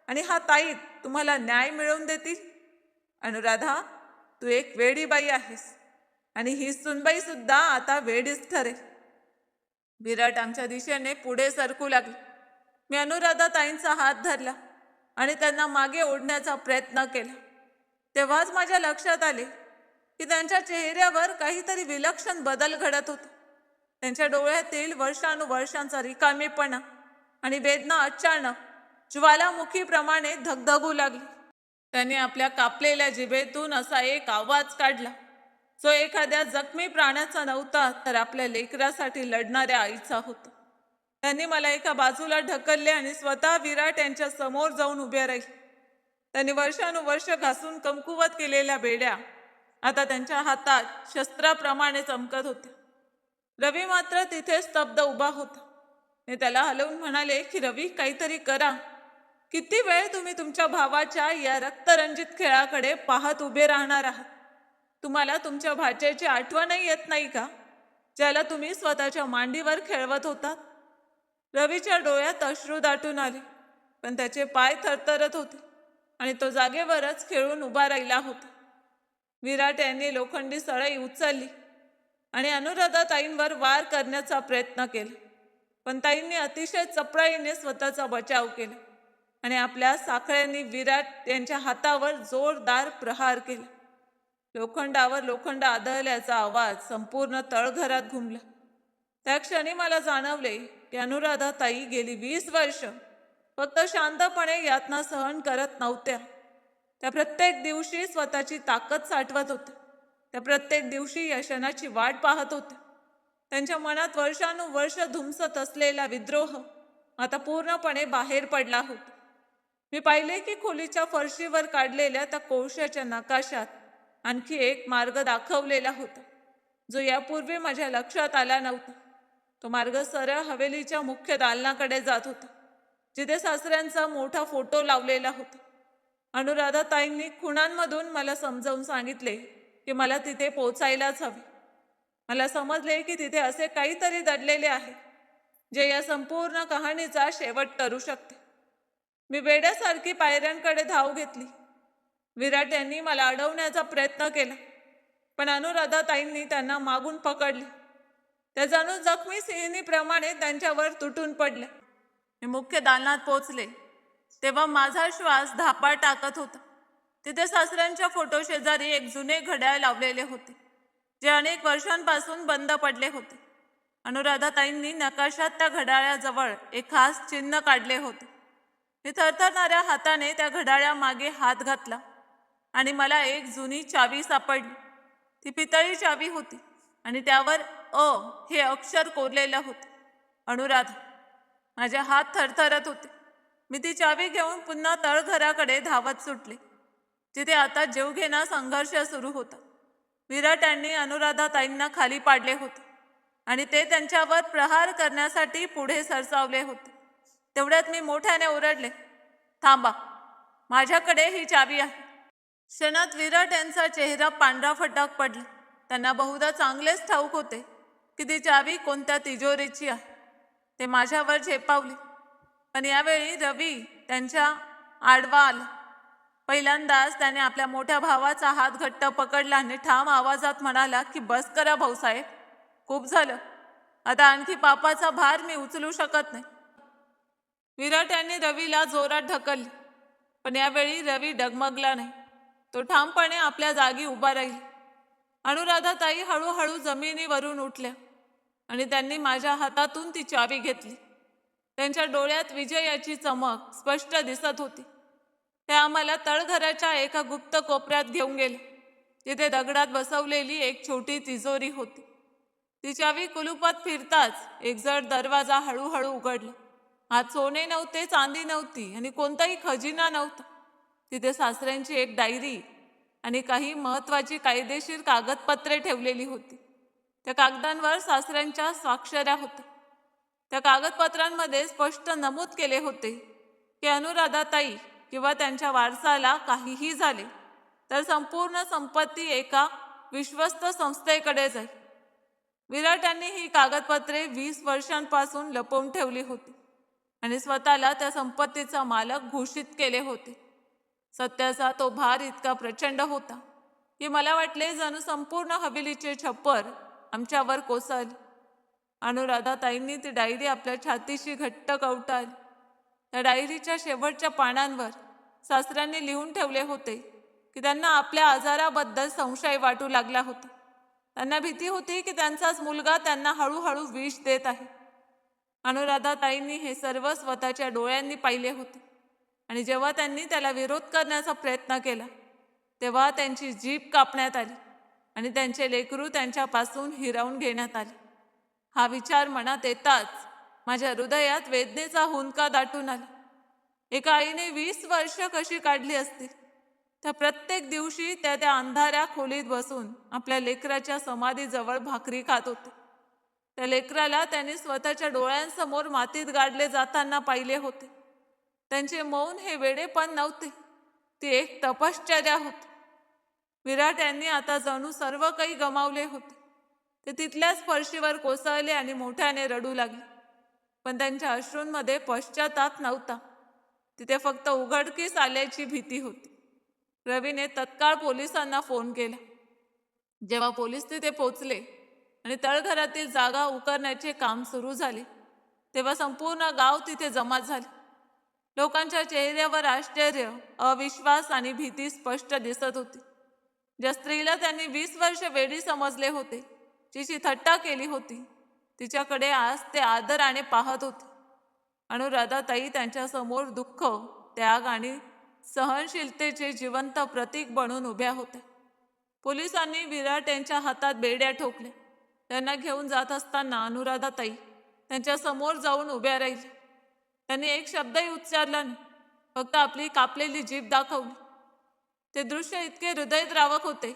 आणि हा ताईत तुम्हाला न्याय मिळवून देतील? अनुराधा, तू एक वेडी बाई आहेस आणि ही सुनबाई सुद्धा आता वेडीच ठरेल. विराट आमच्या दिशेने पुढे सरकू लागले. मी अनुराधाताईंचा हात धरला आणि त्यांना मागे ओढण्याचा प्रयत्न केला. तेव्हाच माझ्या लक्षात आले की त्यांच्या चेहऱ्यावर काहीतरी विलक्षण बदल घडत होता. त्यांच्या डोळ्यातील वर्षानुवर्षांचा रिकामेपणा आणि वेदना अचानक ज्वालामुखीप्रमाणे धगधगू लागली. त्यांनी आपल्या कापलेल्या जिभेतून असा एक आवाज काढला जो एखाद्या जखमी प्राण्याचा नव्हता, तर आपल्या लेकरासाठी लढणाऱ्या आईचा होता. त्यांनी मला एका बाजूला ढकलले आणि स्वतः विराट यांच्या समोर जाऊन उभे राहिले. त्यांनी वर्षानुवर्ष घासून कमकुवत केलेल्या बेड्या आता त्यांच्या हातात शस्त्राप्रमाणे चमकत होत्या. रवी मात्र तिथे स्तब्ध उभा होता. मी त्याला हलवून म्हणाले की रवी, काहीतरी करा. किती वेळ तुम्ही तुमच्या भावाच्या या रक्तरंजित खेळाकडे पाहत उभे राहणार आहात? तुम्हाला तुमच्या भाच्याची आठवणही येत नाही का, ज्याला तुम्ही स्वतःच्या मांडीवर खेळवत होता. रवीच्या डोळ्यात अश्रू दाटून आले, पण त्याचे पाय थरथरत होते आणि तो जागेवरच खेळून उभा राहिला होता. विराट यांनी लोखंडी सळई उचलली आणि अनुराधाताईंवर वार करण्याचा प्रयत्न केला, पण ताईंनी अतिशय चपळाईने स्वतःचा बचाव केला आणि आपल्या साखळ्यांनी विराट यांच्या हातावर जोरदार प्रहार केला. लोखंडावर लोखंड आदळल्याचा आवाज संपूर्ण तळघरात घुमला. त्या क्षणी मला जाणवले की अनुराधाताई गेली 20 वर्ष फक्त शांतपणे यातना सहन करत नव्हत्या. त्या प्रत्येक दिवशी स्वतःची ताकद साठवत होत्या. त्या प्रत्येक दिवशी या क्षणाची वाट पाहत होत्या. त्यांच्या मनात वर्षानुवर्ष धुमसत असलेला विद्रोह आता पूर्णपणे बाहेर पडला होता. मी पाहिले की खोलीच्या फरशीवर काढलेल्या त्या कोळशाच्या नकाशात आणखी एक मार्ग दाखवलेला होता, जो यापूर्वी माझ्या लक्षात आला नव्हता. तो मार्ग सरळ हवेलीच्या मुख्य दालनाकडे जात होता, जिथे सासऱ्यांचा मोठा फोटो लावलेला होता. अनुराधाताईंनी खुणांमधून मला समजावून सांगितले की मला तिथे पोचायलाच हवे. मला समजले की तिथे असे काहीतरी दडलेले आहे, जे या संपूर्ण कहाणीचा शेवट करू शकते. मी वेड्यासारखी पायऱ्यांकडे धाव घेतली. विराट यांनी मला अडवण्याचा प्रयत्न केला, पण अनुराधाताईंनी त्यांना मागून पकडले. त्या जणू जखमी सिंहिणीप्रमाणे त्यांच्यावर तुटून पडले. मी मुख्य दालनात पोचले तेव्हा माझा श्वास धापा टाकत होता. तिथे सासऱ्यांच्या फोटो शेजारी एक जुने घड्याळ लावलेले होते, जे अनेक वर्षांपासून बंद पडले होते. अनुराधाताईंनी नकाशात त्या घड्याळाजवळ एक खास चिन्ह काढले होते. मी थरथरणाऱ्या हाताने त्या घड्याळामागे हात घातला आणि मला एक जुनी चावी सापडली. ती पितळी चावी होती आणि त्यावर अ हे अक्षर कोरलेलं होते. अनुराधा. माझे हात थरथरत होते. मी ती चावी घेऊन पुन्हा तळघराकडे धावत सुटले, जिथे आता जीवघेणा संघर्ष सुरू होता. विराट यांनी अनुराधाताईंना खाली पाडले होते आणि ते त्यांच्यावर प्रहार करण्यासाठी पुढे सरसावले होते. तेवढ्यात मी मोठ्याने ओरडले, थांबा, माझ्याकडे ही चावी आहे. क्षणात विराट यांचा चेहरा पांढरा फटाक पडला. त्यांना बहुधा चांगलेच ठाऊक होते की ती चावी कोणत्या तिजोरीची आहे. ते माझ्यावर झेपावले, पण यावेळी रवी त्यांच्या आडवा आला. पहिल्यांदाच त्याने आपल्या मोठ्या भावाचा हात घट्ट पकडला आणि ठाम आवाजात म्हणाला की बस करा भाऊसाहेब, खूप झालं. आता आणखी पापाचा भार मी उचलू शकत नाही. विराट यांनी रवीला जोरात ढकलले, पण यावेळी रवी डगमगला नाही. तो ठामपणे आपल्या जागी उभा राहिला. अनुराधाताई हळूहळू जमिनीवरून उठल्या आणि त्यांनी माझ्या हातातून ती चावी घेतली. त्यांच्या डोळ्यात विजयाची चमक स्पष्ट दिसत होती. ते आम्हाला तळघराच्या एका गुप्त कोपऱ्यात घेऊन गेले, जिथे दगडात बसवलेली एक छोटी तिजोरी होती. ती चावी कुलुपात फिरताच एक जड दरवाजा हळूहळू उघडला. आत सोने नव्हते, चांदी नव्हती आणि कोणताही खजिना नव्हता. तिथे सासऱ्यांची एक डायरी आणि काही महत्त्वाची कायदेशीर कागदपत्रे ठेवलेली होती. त्या कागदांवर सासऱ्यांच्या स्वाक्षऱ्या होत्या. त्या कागदपत्रांमध्ये स्पष्ट नमूद केले होते की अनुराधाताई किंवा त्यांच्या वारसाला काहीही झाले तर संपूर्ण संपत्ती एका विश्वस्त संस्थेकडे जाईल. विराट यांनी ही कागदपत्रे 20 वर्षांपासून लपवून ठेवली होती आणि स्वतःला त्या संपत्तीचा मालक घोषित केले होते. सत्याचा तो भार इतका प्रचंड होता की मला वाटले जणू संपूर्ण हवेलीचे छप्पर आमच्यावर कोसळले. अनुराधाताईंनी ती डायरी आपल्या छातीशी घट्ट कवटाळली. त्या डायरीच्या शेवटच्या पानांवर सासऱ्यांनी लिहून ठेवले होते की त्यांना आपल्या आजाराबद्दल संशय वाटू लागला होता. त्यांना भीती होती की त्यांचाच मुलगा त्यांना हळूहळू विष देत आहे. अनुराधाताईंनी हे सर्व स्वतःच्या डोळ्यांनी पाहिले होते आणि जेव्हा त्यांनी त्याला विरोध करण्याचा प्रयत्न केला तेव्हा त्यांची जीभ कापण्यात आली आणि त्यांचे लेकरू त्यांच्यापासून हिरावून घेण्यात आले. हा विचार मनात येताच माझ्या हृदयात वेदनेचा हुंदका दाटून आला. एका आईने 20 वर्ष कशी काढली असतील. त्या प्रत्येक दिवशी त्या अंधाऱ्या खोलीत बसून आपल्या लेकराच्या समाधीजवळ भाकरी खात होते. त्या लेकराला त्यांनी स्वतःच्या डोळ्यांसमोर मातीत गाडले जाताना पाहिले होते. त्यांचे मौन हे वेडेपण नव्हते, ती एक तपश्चर्या होती. विराट यांनी आता जणू सर्व काही गमावले होते. ते तिथल्याच फरशीवर कोसळले आणि मोठ्याने रडू लागले. पण त्यांच्या अश्रूंमध्ये पश्चाताप नव्हता. तिथे फक्त उघडकीस आल्याची भीती होती. रवीने तत्काळ पोलिसांना फोन केला. जेव्हा पोलीस तिथे पोचले आणि तळघरातील जागा उकरण्याचे काम सुरू झाले, तेव्हा संपूर्ण गाव तिथे जमा झाले. लोकांच्या चेहऱ्यावर आश्चर्य, अविश्वास आणि भीती स्पष्ट दिसत होती. ज्या स्त्रीला त्यांनी 20 वर्ष वेडी समजले होते, जिची थट्टा केली होती, तिच्याकडे आज ते आदराने पाहत होते. अनुराधाताई त्यांच्या समोर दुःख, त्याग आणि सहनशीलतेचे जिवंत प्रतीक बनून उभ्या होत्या. पोलिसांनी विराट यांच्या हातात बेड्या ठोकल्या. त्यांना घेऊन जात असताना अनुराधाताई त्यांच्या समोर जाऊन उभ्या राहिल्या. त्यांनी एक शब्दही उच्चारला नाही, फक्त आपली कापलेली जीभ दाखवली. ते दृश्य इतके हृदयद्रावक होते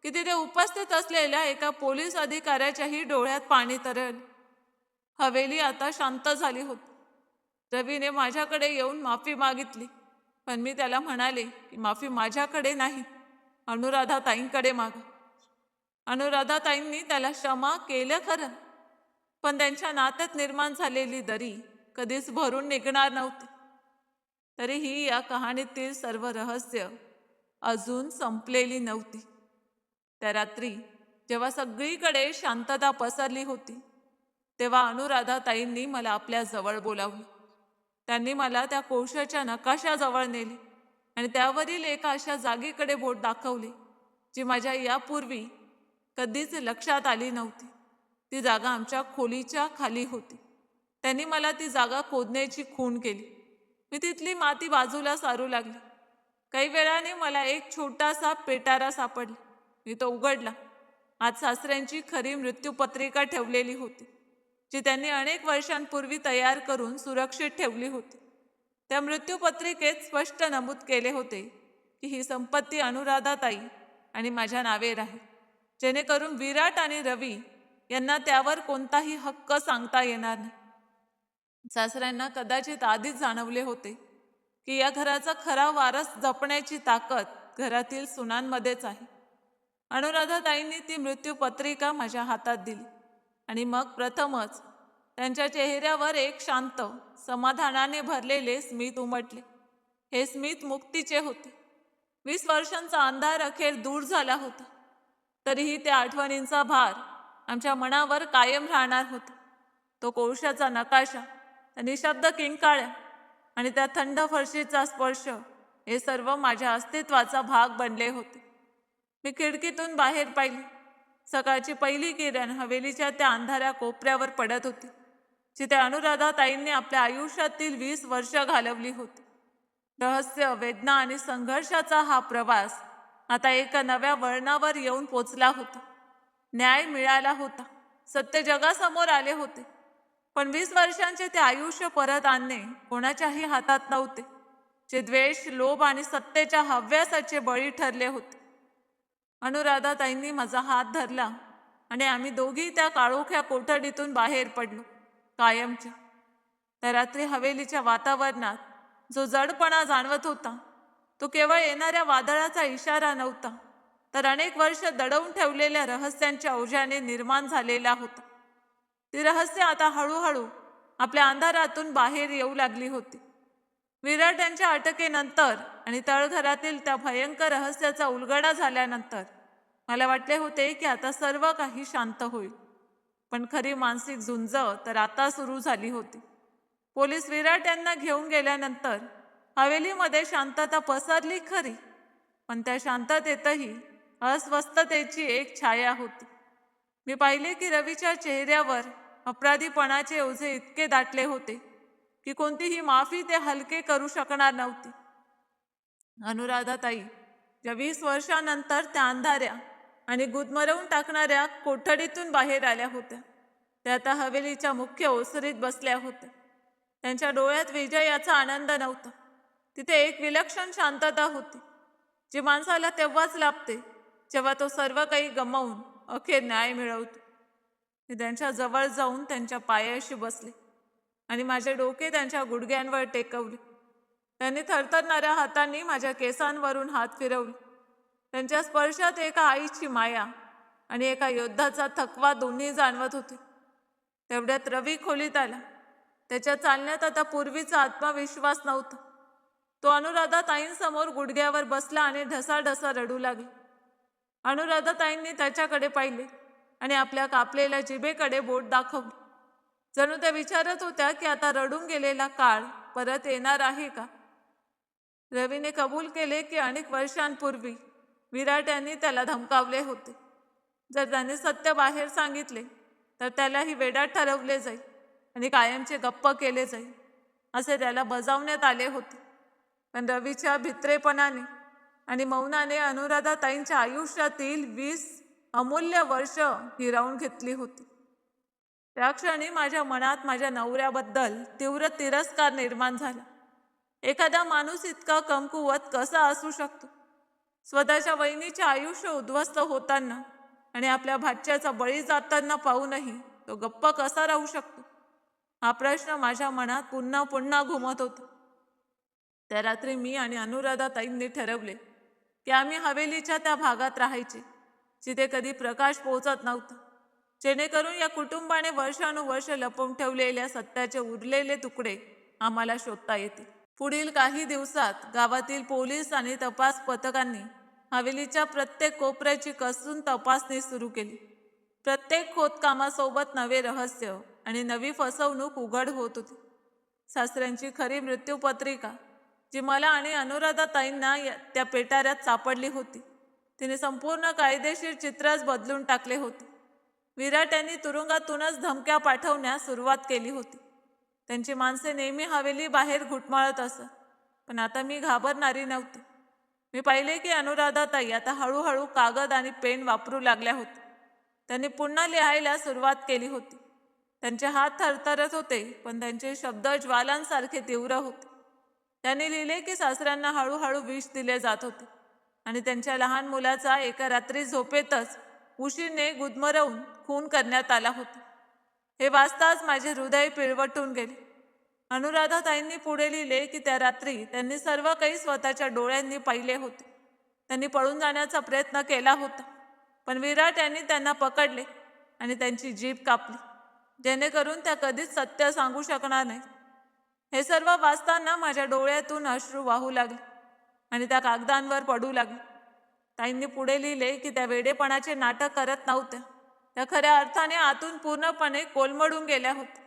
की तिथे उपस्थित असलेल्या एका पोलीस अधिकाऱ्याच्याही डोळ्यात पाणी तरळले. हवेली आता शांत झाली होती. रवीने माझ्याकडे येऊन माफी मागितली, पण मी त्याला म्हणाले की माफी माझ्याकडे नाही, अनुराधाताईंकडे मागा. अनुराधाताईंनी त्याला क्षमा केलं खरं, पण त्यांच्या नात्यात निर्माण झालेली दरी कधीच भरून निघणार नव्हती. तरीही या कहाणीतील सर्व रहस्य अजून संपलेली नव्हती. त्या रात्री जेव्हा सगळीकडे शांतता पसरली होती, तेव्हा अनुराधाताईंनी मला आपल्या जवळ बोलावलं. त्यांनी मला त्या कोळशाच्या नकाशाजवळ नेले आणि त्यावरील एका अशा जागेकडे बोट दाखवले, जी माझ्या यापूर्वी कधीच लक्षात आली नव्हती. ती जागा आमच्या खोलीच्या खाली होती. त्यांनी मला ती जागा खोदण्याची खूण केली. मी तिथली माती बाजूला सारू लागली. काही वेळाने मला एक छोटासा पेटारा सापडला. मी तो उघडला. आज सासऱ्यांची खरी मृत्यूपत्रिका ठेवलेली होती, जी त्यांनी अनेक वर्षांपूर्वी तयार करून सुरक्षित ठेवली होती. त्या मृत्यूपत्रिकेत स्पष्ट नमूद केले होते की ही संपत्ती अनुराधाताई आणि माझ्या नावे राहील, जेणेकरून विराट आणि रवी यांना त्यावर कोणताही हक्क सांगता येणार नाही. सासऱ्यांना कदाचित आधीच जाणवले होते की या घराचा खरा वारस जपण्याची ताकद घरातील सुनांमध्येच आहे. अनुराधाताईंनी ती मृत्यूपत्रिका माझ्या हातात दिली आणि मग प्रथमच त्यांच्या चेहऱ्यावर एक शांत, समाधानाने भरलेले स्मित उमटले. हे स्मित मुक्तीचे होते. 20 वर्षांचा अंधार अखेर दूर झाला होता, तरीही त्या आठवणींचा भार आमच्या मनावर कायम राहणार होता. तो कोळशाचा नकाशा, त्या निशब्द किंकाळ्या आणि त्या थंड फरशीचा स्पर्श, हे सर्व माझ्या अस्तित्वाचा भाग बनले होते. मी खिडकीतून बाहेर पाहिले. सकाळची पहिली किरण हवेलीच्या त्या अंधाऱ्या कोपऱ्यावर पडत होती, जिथे अनुराधाताईंनी आपल्या आयुष्यातील 20 वर्ष घालवली होती. रहस्य, वेदना आणि संघर्षाचा हा प्रवास आता एका नव्या वळणावर येऊन पोचला होता. न्याय मिळाला होता. सत्य जगासमोर आले होते. पण 20 वर्षांचे ते आयुष्य परत आणणे कोणाच्याही हातात नव्हते, जे द्वेष, लोभ आणि सत्तेच्या हव्यासाचे बळी ठरले होते. अनुराधाताईंनी माझा हात धरला आणि आम्ही दोघी त्या काळोख्या कोठडीतून बाहेर पडलो, कायमच्या. त्या रात्री हवेलीच्या वातावरणात जो जडपणा जाणवत होता, तो केवळ येणाऱ्या वादळाचा इशारा नव्हता, तर अनेक वर्ष दडवून ठेवलेल्या रहस्यांच्या ओझ्याने निर्माण झालेला होता. ती रहस्य आता हळूहळू आपल्या अंधारातून बाहेर येऊ लागली होती. विराट यांच्या अटकेनंतर आणि तळघरातील त्या भयंकर रहस्याचा उलगडा झाल्यानंतर मला वाटले होते की आता सर्व काही शांत होईल. पण खरी मानसिक झुंज तर आता सुरू झाली होती. पोलीस विराट यांना घेऊन गेल्यानंतर हवेलीमध्ये शांतता पसरली खरी, पण त्या शांततेतही अस्वस्थतेची एक छाया होती. मी पाहिले की रवीच्या चेहऱ्यावर अपराधीपणाचे ओझे इतके दाटले होते की कोणतीही माफी ते हलके करू शकणार नव्हती. अनुराधाताई ज्या 20 वर्षांनंतर त्या अंधाऱ्या आणि गुदमरवून टाकणाऱ्या कोठडीतून बाहेर आल्या होत्या, त्या आता हवेलीच्या मुख्य ओसरीत बसल्या होत्या. त्यांच्या डोळ्यात विजयाचा आनंद नव्हता. तिथे एक विलक्षण शांतता होती, जी माणसाला तेव्हाच लाभते जेव्हा तो सर्व काही गमावून अखेर न्याय मिळवतो. मी त्यांच्या जवळ जाऊन त्यांच्या पायाशी बसले आणि माझे डोके त्यांच्या गुडघ्यांवर टेकवले. त्यांनी थरथरणाऱ्या हातांनी माझ्या केसांवरून हात फिरवले. त्यांच्या स्पर्शात एका आईची माया, आणि एका योद्धाचा थकवा दोन्ही जाणवत होते. तेवढ्यात रवी खोलीत आला. त्याच्या चालण्यात आता पूर्वीचा आत्मविश्वास नव्हता. तो अनुराधाताईंसमोर गुडघ्यावर बसला आणि ढसाढसा रडू लागला. अनुराधाताईंनी त्याच्याकडे पाहिले आणि आपल्या कापलेल्या जिभेकडे बोट दाखवले. जणू त्या विचारत होत्या की आता रडून गेलेला काळ परत येणार आहे का. रवीने कबूल केले की अनेक वर्षांपूर्वी विराट यांनी त्याला धमकावले होते. जर त्याने सत्य बाहेर सांगितले तर त्यालाही वेडात ठरवले जाईल आणि कायमचे गप्प केले जाईल असे त्याला बजावण्यात आले होते. पण रवीच्या भित्रेपणाने आणि मौनाने अनुराधाताईंच्या आयुष्यातील 20 अमूल्य वर्ष हिरावून घेतली होती. त्या क्षणी माझ्या मनात माझ्या नवऱ्याबद्दल तीव्र तिरस्कार निर्माण झाला. एखादा माणूस इतका कमकुवत कसा असू शकतो? स्वतःच्या वहिनीचे आयुष्य उद्ध्वस्त होताना आणि आपल्या भाच्याचा बळी जाताना पाहूनही तो गप्प कसा राहू शकतो? हा प्रश्न माझ्या मनात पुन्हा पुन्हा घुमत होता. त्या रात्री मी आणि अनुराधाताईंनी ठरवले की आम्ही हवेलीच्या त्या भागात राहायचे जिथे कधी प्रकाश पोहोचत नव्हता, जेणेकरून या कुटुंबाने वर्षानुवर्ष लपवून ठेवलेल्या सत्याचे उरलेले तुकडे आम्हाला शोधता येतील. पुढील काही दिवसात गावातील पोलीस आणि तपास पथकांनी हवेलीच्या प्रत्येक कोपऱ्याची कसून तपासणी सुरू केली. प्रत्येक खोदकामासोबत नवे रहस्य आणि नवी फसवणूक उघड होत होती. सासऱ्यांची खरी मृत्यूपत्रिका जी मला आणि अनुराधाताईंना त्या पेटाऱ्यात सापडली होती, तिने संपूर्ण कायदेशीर चित्रच बदलून टाकले होते. विराट यांनी तुरुंगातूनच धमक्या पाठवण्यास सुरुवात केली होती. त्यांची माणसे नेहमी हवेली बाहेर घुटमाळत असत, पण आता मी घाबरणारी नव्हती. मी पाहिले की अनुराधाताई आता हळूहळू कागद आणि पेन वापरू लागल्या होत्या. त्यांनी पुन्हा लिहायला सुरुवात केली होती. त्यांचे हात थरथरत होते, पण त्यांचे शब्द ज्वालांसारखे तीव्र होते. त्यांनी लिहिले की सासऱ्यांना हळूहळू विष दिले जात होते आणि त्यांच्या लहान मुलाचा एका रात्री झोपेतच उशीने गुदमरवून खून करण्यात आला होता. हे वाचताच माझे हृदय पिळवटून गेले. अनुराधाताईंनी पुढे लिहिले की त्या रात्री त्यांनी सर्व काही स्वतःच्या डोळ्यांनी पाहिले होते. त्यांनी पळून जाण्याचा प्रयत्न केला होता, पण विराट यांनी त्यांना पकडले आणि त्यांची जीभ कापली, जेणेकरून त्या कधीच सत्य सांगू शकणार नाही. हे सर्व वाचताना माझ्या डोळ्यातून अश्रू वाहू लागले आणि त्या कागदांवर पडू लागले. ताईंनी पुढे लिहिले की त्या वेडेपणाचे नाटक करत नव्हत्या. त्या खऱ्या अर्थाने आतून पूर्णपणे कोलमडून गेल्या होत्या.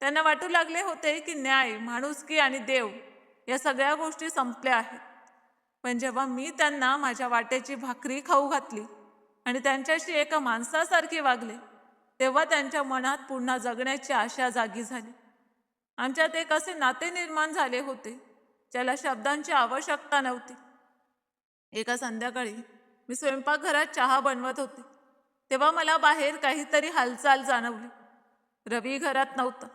त्यांना वाटू लागले होते की न्याय, माणुसकी आणि देव या सगळ्या गोष्टी संपल्या आहेत. पण जेव्हा मी त्यांना माझ्या वाटेची भाकरी खाऊ घातली आणि त्यांच्याशी एका माणसासारखी वागले, तेव्हा त्यांच्या मनात पुन्हा जगण्याची आशा जागी झाली. आमच्यात एक असे नाते निर्माण झाले होते ज्याला शब्दांची आवश्यकता नव्हती. एका संध्याकाळी मी स्वयंपाकघरात चहा बनवत होते, तेव्हा मला बाहेर काहीतरी हालचाल जाणवली. रवी घरात नव्हता.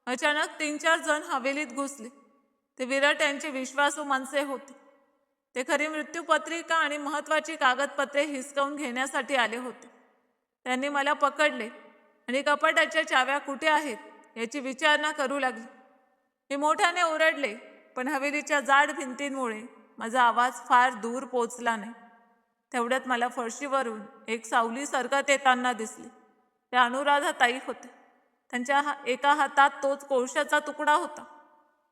अचानक 3-4 जण हवेलीत घुसले. ते विराट यांचे विश्वासू माणसे होते. ते खरी मृत्यूपत्रिका आणि महत्त्वाची कागदपत्रे हिसकावून घेण्यासाठी आले होते. त्यांनी मला पकडले आणि कपाटाच्या चाव्या कुठे आहेत याची विचारणा करू लागली. मी मोठ्याने ओरडले, पण हवेलीच्या जाड भिंतींमुळे माझा आवाज फार दूर पोचला नाही. तेवढ्यात मला फरशीवरून एक सावली सरकत येताना दिसली. त्या अनुराधाताई होत्या. त्यांच्या एका हातात तोच कोळशाचा तुकडा होता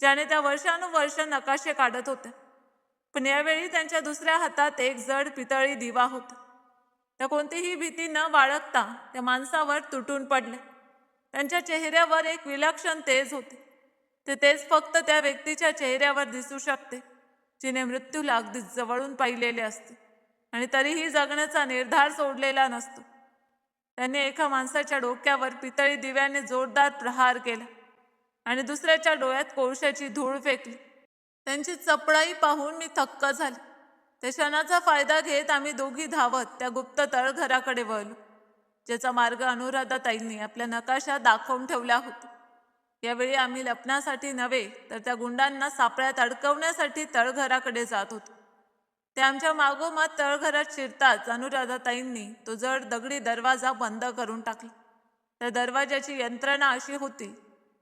ज्याने त्या वर्षानुवर्ष नकाशे काढत होत्या, पण यावेळी त्यांच्या दुसऱ्या हातात एक जड पितळी दिवा होता. त्या कोणतीही भीती न बाळगता त्या माणसावर तुटून पडल्या. त्यांच्या चेहऱ्यावर एक विलक्षण तेज होते. ते तेज फक्त त्या व्यक्तीच्या चेहऱ्यावर दिसू शकते जिने मृत्यूला अगदी जवळून पाहिलेले असते आणि तरीही जगण्याचा निर्धार सोडलेला नसतो. त्याने एका माणसाच्या डोक्यावर पितळी दिव्याने जोरदार प्रहार केला आणि दुसऱ्याच्या डोळ्यात कोळशाची धूळ फेकली. त्यांची चपळाई पाहून मी थक्क झाले. त्या क्षणाचा फायदा घेत आम्ही दोघी धावत त्या गुप्त तळघराकडे वळलो, ज्याचा मार्ग अनुराधाताईंनी आपल्या नकाशात दाखवून ठेवला होता. यावेळी आम्ही लपण्यासाठी नव्हे तर त्या गुंडांना सापळ्यात अडकवण्यासाठी तळघराकडे जात होतो. ते आमच्या मागोमाग तळघरात शिरताच अनुराधाताईंनी तो जड दगडी दरवाजा बंद करून टाकला. त्या दरवाजाची यंत्रणा अशी होती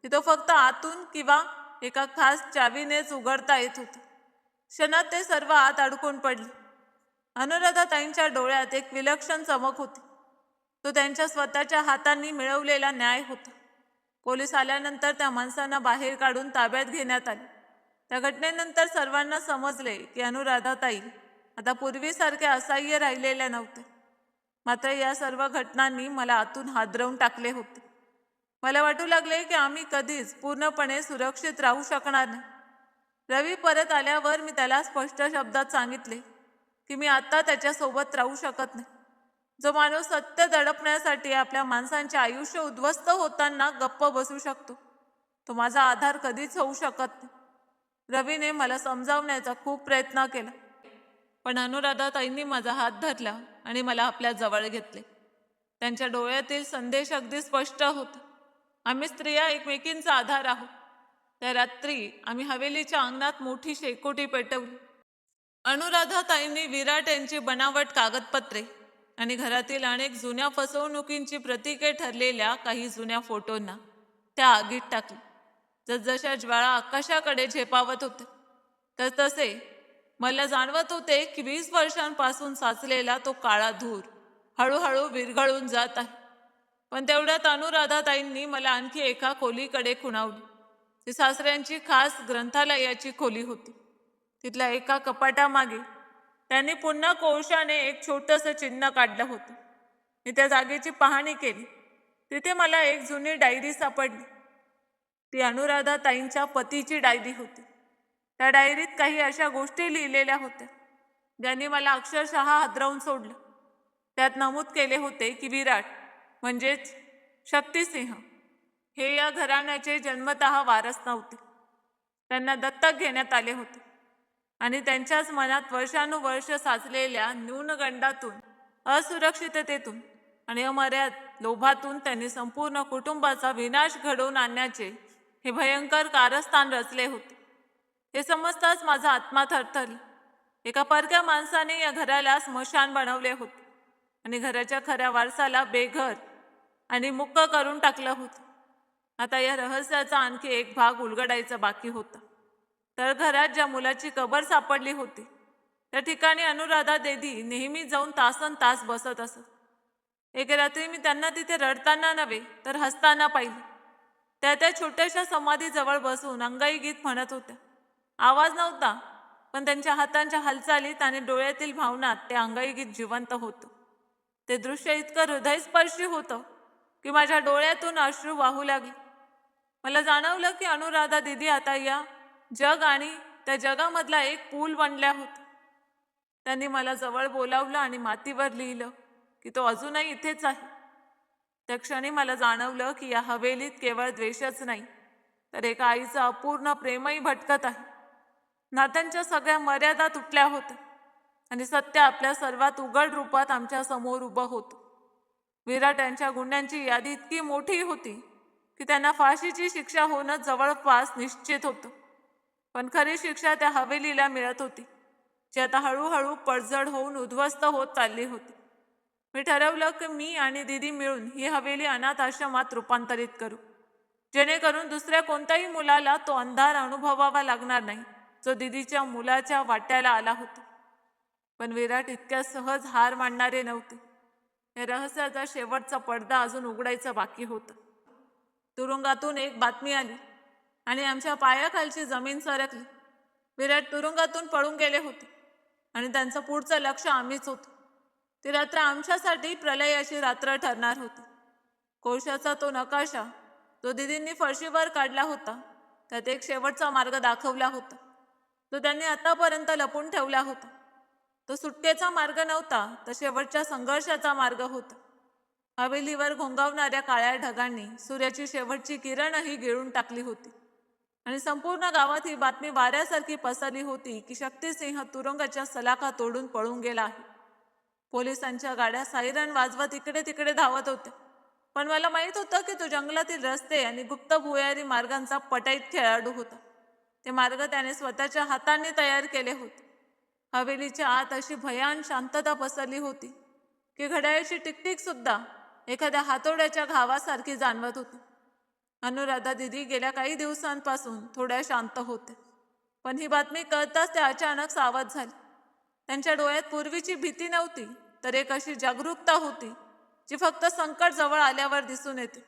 की तो फक्त आतून किंवा एका खास चावीनेच उघडता येत होता. क्षणात ते सर्व आत अडकून पडले. अनुराधाताईंच्या डोळ्यात एक विलक्षण चमक होती. तो त्यांच्या स्वतःच्या हातांनी मिळवलेला न्याय होता. पोलीस आल्यानंतर त्या माणसांना बाहेर काढून ताब्यात घेण्यात आले. त्या घटनेनंतर सर्वांना समजले की अनुराधाताई आता पूर्वीसारखे असह्य राहिलेल्या नव्हते. मात्र या सर्व घटनांनी मला आतून हादरवून टाकले होते. मला वाटू लागले की आम्ही कधीच पूर्णपणे सुरक्षित राहू शकणार नाही. रवी परत आल्यावर मी त्याला स्पष्ट शब्दात सांगितले की मी आता त्याच्यासोबत राहू शकत नाही. जो माणूस सत्य दडपण्यासाठी आपल्या माणसांचे आयुष्य उद्ध्वस्त होताना गप्प बसू शकतो, तो माझा आधार कधीच होऊ शकत नाही. रवीने मला समजावण्याचा खूप प्रयत्न केला, पण अनुराधाताईंनी माझा हात धरला आणि मला आपल्या जवळ घेतले. त्यांच्या डोळ्यातील संदेश अगदी स्पष्ट होता. आम्ही स्त्रिया एकमेकींचा आधार आहोत. त्या रात्री आम्ही हवेलीच्या अंगणात मोठी शेकोटी पेटवली. अनुराधाताईंनी विराट यांची बनावट कागदपत्रे आणि घरातील अनेक जुन्या फसवणुकींची प्रतीके ठरलेल्या काही जुन्या फोटोंना त्या आगीत टाकली. जसजशा ज्वाळा आकाशाकडे झेपावत होत्या तसे मला जाणवत होते की 20 वर्षांपासून साचलेला तो काळा धूर हळूहळू विरघळून जात आहे. पण तेवढ्यात अनुराधाताईंनी मला आणखी एका खोलीकडे खुणावली. ती सासऱ्यांची खास ग्रंथालयाची खोली होती. तिथल्या एका कपाटामागे त्यांनी पुन्हा कोळशाने एक छोटंसं चिन्ह काढलं होतं. मी त्या जागेची पाहणी केली. तिथे मला एक जुनी डायरी सापडली. ती अनुराधाताईंच्या पतीची डायरी होती. त्या डायरीत काही अशा गोष्टी लिहिलेल्या होत्या ज्यांनी मला अक्षरशः हादरवून सोडलं. त्यात नमूद केले होते की विराट म्हणजेच शक्तिसिंह हे या घराण्याचे जन्मतः वारस नव्हते. त्यांना दत्तक घेण्यात आले होते आणि त्यांच्याच मनात वर्षानुवर्ष साचलेल्या न्यूनगंडातून, असुरक्षिततेतून आणि अमर्याद लोभातून त्यांनी संपूर्ण कुटुंबाचा विनाश घडवून आणण्याचे हे भयंकर कारस्थान रचले होते. हे समजताच माझा आत्मा थरथरला. एका परक्या माणसाने या घराला स्मशान बनवले होते आणि घराच्या खऱ्या वारसाला बेघर आणि मुक्क करून टाकलं होतं. आता या रहस्याचा आणखी एक भाग उलगडायचा बाकी होता. तर घरात ज्या मुलाची कबर सापडली होती त्या ठिकाणी अनुराधा देदी नेहमी जाऊन तासन तास बसत असत. एक रात्री मी त्यांना तिथे रडताना नव्हे तर हसताना पाहिले. त्या छोट्याशा समाधीजवळ बसून अंगाई गीत म्हणत होत्या. आवाज नव्हता, पण त्यांच्या हातांच्या हालचालीत आणि डोळ्यातील भावनात ते अंगाई गीत जिवंत होतं. ते दृश्य इतकं हृदयस्पर्शी होतं की माझ्या डोळ्यातून अश्रू वाहू लागले. मला जाणवलं की अनुराधा दिदी आता या जग आणि त्या जगामधला एक पूल बनल्या होता. त्यांनी मला जवळ बोलावलं आणि मातीवर लिहिलं की तो अजूनही इथेच आहे. त्या क्षणी मला जाणवलं की या हवेलीत केवळ द्वेषच नाही तर एका आईचं अपूर्ण प्रेमही भटकत आहे. नात्यांच्या सगळ्या मर्यादा तुटल्या होत्या आणि सत्य आपल्या सर्वात उघड रूपात आमच्या समोर उभं होतं. विराट यांच्या गुन्ह्यांची यादी इतकी मोठी होती की त्यांना फाशीची शिक्षा होणं जवळपास निश्चित होतं. पण खरी शिक्षा त्या हवेलीला मिळत होती, जी आता हळूहळू पडझड होऊन उद्ध्वस्त होत चालली होती. मी ठरवलं की मी आणि दीदी मिळून ही हवेली अनाथ आश्रमात रूपांतरित करू, जेणेकरून दुसऱ्या कोणत्याही मुलाला तो अंधार अनुभवावा लागणार नाही जो दीदीच्या मुलाच्या वाट्याला आला होता. पण विराट इतक्या सहज हार मानणारे नव्हते. या रहस्याचा शेवटचा पडदा अजून उघडायचा बाकी होता. तुरुंगातून एक बातमी आली आणि आमच्या पायाखालची जमीन सरकली. विराट तुरुंगातून पळून गेले होते आणि त्यांचं पुढचं लक्ष आम्हीच होतो. ती रात्र आमच्यासाठी प्रलयाची रात्र ठरणार होती. कोळशाचा तो नकाशा जो दीदींनी फरशीवर काढला होता त्यात एक शेवटचा मार्ग दाखवला होता जो त्यांनी आतापर्यंत लपून ठेवला होता. तो सुटकेचा मार्ग नव्हता तर शेवटच्या संघर्षाचा मार्ग होता. हवेलीवर घोंगावणाऱ्या काळ्या ढगांनी सूर्याची शेवटची किरणही गिळून टाकली होती आणि संपूर्ण गावात ही बातमी वाऱ्यासारखी पसरली होती की शक्तिसिंह तुरुंगाच्या सलाखा तोडून पळून गेला आहे. पोलिसांच्या गाड्या सायरन वाजवत इकडे तिकडे धावत होत्या. पण मला माहीत होतं की तो जंगलातील रस्ते आणि गुप्त भुयारी मार्गांचा पटाईत खेळाडू होता. ते मार्ग त्याने स्वतःच्या हातांनी तयार केले होते. हवेलीच्या आत अशी भयान शांतता पसरली होती की घड्याळाची टिकटिक सुद्धा एखाद्या हातोड्याच्या घावासारखी जाणवत होती. अनुराधा दिदी गेल्या काही दिवसांपासून थोड्या शांत होत्या, पण ही बातमी कळताच त्या अचानक सावध झाल्या. त्यांच्या डोळ्यात पूर्वीची भीती नव्हती तर एक अशी जागरूकता होती जी फक्त संकट जवळ आल्यावर दिसून येते.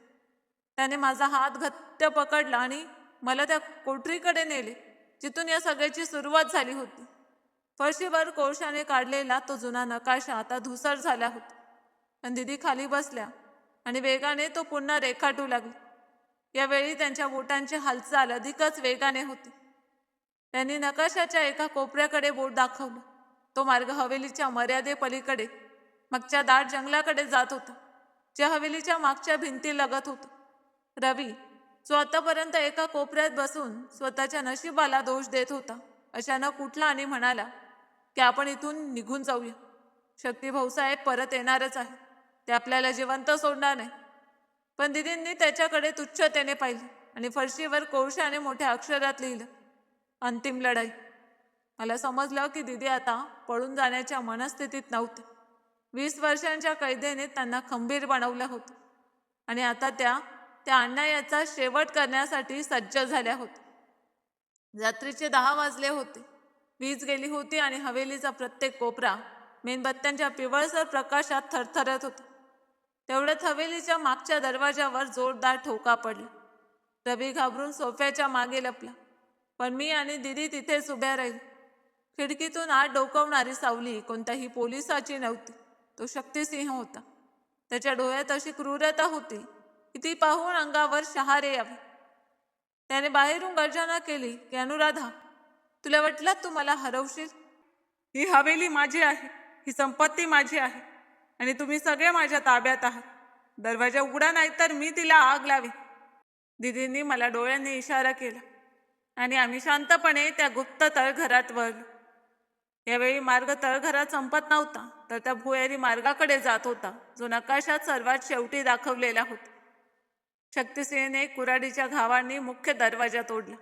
त्याने माझा हात घट्ट पकडला आणि मला त्या कोठरीकडे नेले जिथून या सगळ्याची सुरुवात झाली होती. फरशीवर कोळशाने काढलेला तो जुना नकाशा आता धुसर झाला होता. पण दिदी खाली बसल्या आणि वेगाने तो पुन्हा रेखाटू लागली. यावेळी त्यांच्या बोटांची हालचाल अधिकच वेगाने होती. त्यांनी नकाशाच्या एका कोपऱ्याकडे बोट दाखवलं. तो मार्ग हवेलीच्या मर्यादेपलीकडे मागच्या दाट जंगलाकडे जात होता, जे हवेलीच्या मागच्या भिंती लगत होतं. रवी, जो आतापर्यंत एका कोपऱ्यात बसून स्वतःच्या नशिबाला दोष देत होता, अचानक उठला आणि म्हणाला की आपण इथून निघून जाऊया. शक्ती भाऊसाहेब परत येणारच आहे. ते आपल्याला जिवंत सोडणार नाही. पण दिदींनी त्याच्याकडे तुच्छतेने पाहिले आणि फरशीवर कोळशाने मोठ्या अक्षरात लिहिलं, अंतिम लढाई. मला समजलं की दिदी आता पळून जाण्याच्या मनस्थितीत नव्हते. 20 वर्षांच्या कैदेने त्यांना खंबीर बनवलं होतं आणि आता त्या अन्यायाचा शेवट करण्यासाठी सज्ज झाल्या होत्या. रात्रीचे 10 वाजले होते. वीज गेली होती आणि हवेलीचा प्रत्येक कोपरा मेणबत्त्यांच्या पिवळसर प्रकाशात थरथरत होता. तेवढ्यात हवेलीच्या मागच्या दरवाजावर जोरदार ठोका पडला. रवी घाबरून सोफ्याच्या मागे लपला, पण मी आणि दिदी तिथेच उभ्या राहिलो. खिडकीतून आत डोकावणारी सावली कोणत्याही पोलिसाची नव्हती. तो शक्तिसिंह होता. त्याच्या डोळ्यात अशी क्रूरता होती की ती पाहून अंगावर शहारे यावे. त्याने बाहेरून गर्जना केली की अनुराधा, तुला वाटलं तू मला हरवशील? ही हवेली माझी आहे, ही संपत्ती माझी आहे आणि तुम्ही सगळे माझ्या ताब्यात आहात. दरवाजा उघडा नाही तर मी तिला आग लावेन. दिदींनी मला डोळ्यांनी इशारा केला आणि आम्ही शांतपणे त्या गुप्त तळघरात वळलो. यावेळी मार्ग तळघरात संपत नव्हता, तर त्या भुयारी मार्गाकडे जात होता, जो नकाशात सर्वात शेवटी दाखवलेला होता. शक्तिसिंहने कुऱ्हाडीच्या घावांनी मुख्य दरवाजा तोडला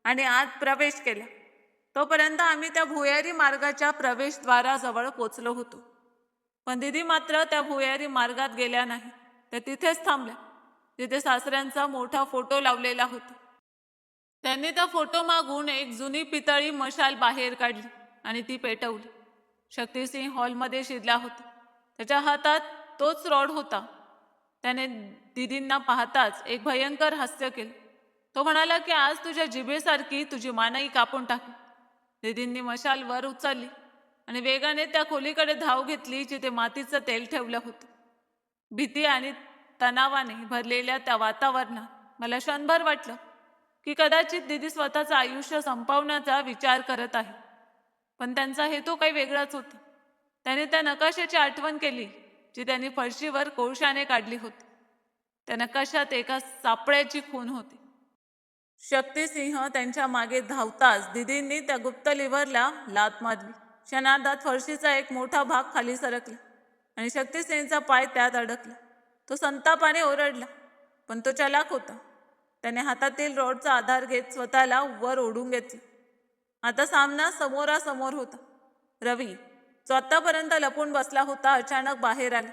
आणि आत प्रवेश केला. तोपर्यंत आम्ही त्या भुयारी मार्गाच्या प्रवेशद्वाराजवळ पोचलो होतो. पण दिदी मात्र त्या भुयारी मार्गात गेल्या नाही. त्या तिथेच थांबल्या, जिथे सासऱ्यांचा मोठा फोटो लावलेला होता. त्यांनी त्या फोटो मागून एक जुनी पितळी मशाल बाहेर काढली आणि ती पेटवली. शक्तिसिंह हॉलमध्ये शिरला होता. त्याच्या हातात तोच रॉड होता. त्याने दिदींना पाहताच एक भयंकर हास्य केलं. तो म्हणाला की आज तुझ्या जिभेसारखी तुझी मानही कापून टाकू. दिदींनी मशाल वर उचलली आणि वेगाने त्या खोलीकडे धाव घेतली, जिथे मातीचं तेल ठेवलं होतं. भीती आणि तणावाने भरलेल्या त्या वातावरणात मला क्षणभर वाटलं की कदाचित दिदी स्वतःचं आयुष्य संपवण्याचा विचार करत आहे. पण त्यांचा हेतू काही वेगळाच होता. त्याने त्या नकाशाची आठवण केली जी त्यांनी फरशीवर कोळशाने काढली होती. त्या नकाशात एका सापळ्याची खूण होती. शक्तिसिंह त्यांच्या मागे धावताच दिदींनी त्या गुप्त लिव्हरला लाथ मारली. क्षणार्धात फरशीचा एक मोठा भाग खाली सरकला आणि शक्तिसिंहचा पाय त्यात अडकला. तो संतापाने ओरडला, पण तो चलाक होता. त्याने हातातील रॉडचा आधार घेत स्वतःला वर ओढून घेतले. आता सामना समोरासमोर होता. रवी, जो आतापर्यंत लपून बसला होता, अचानक बाहेर आला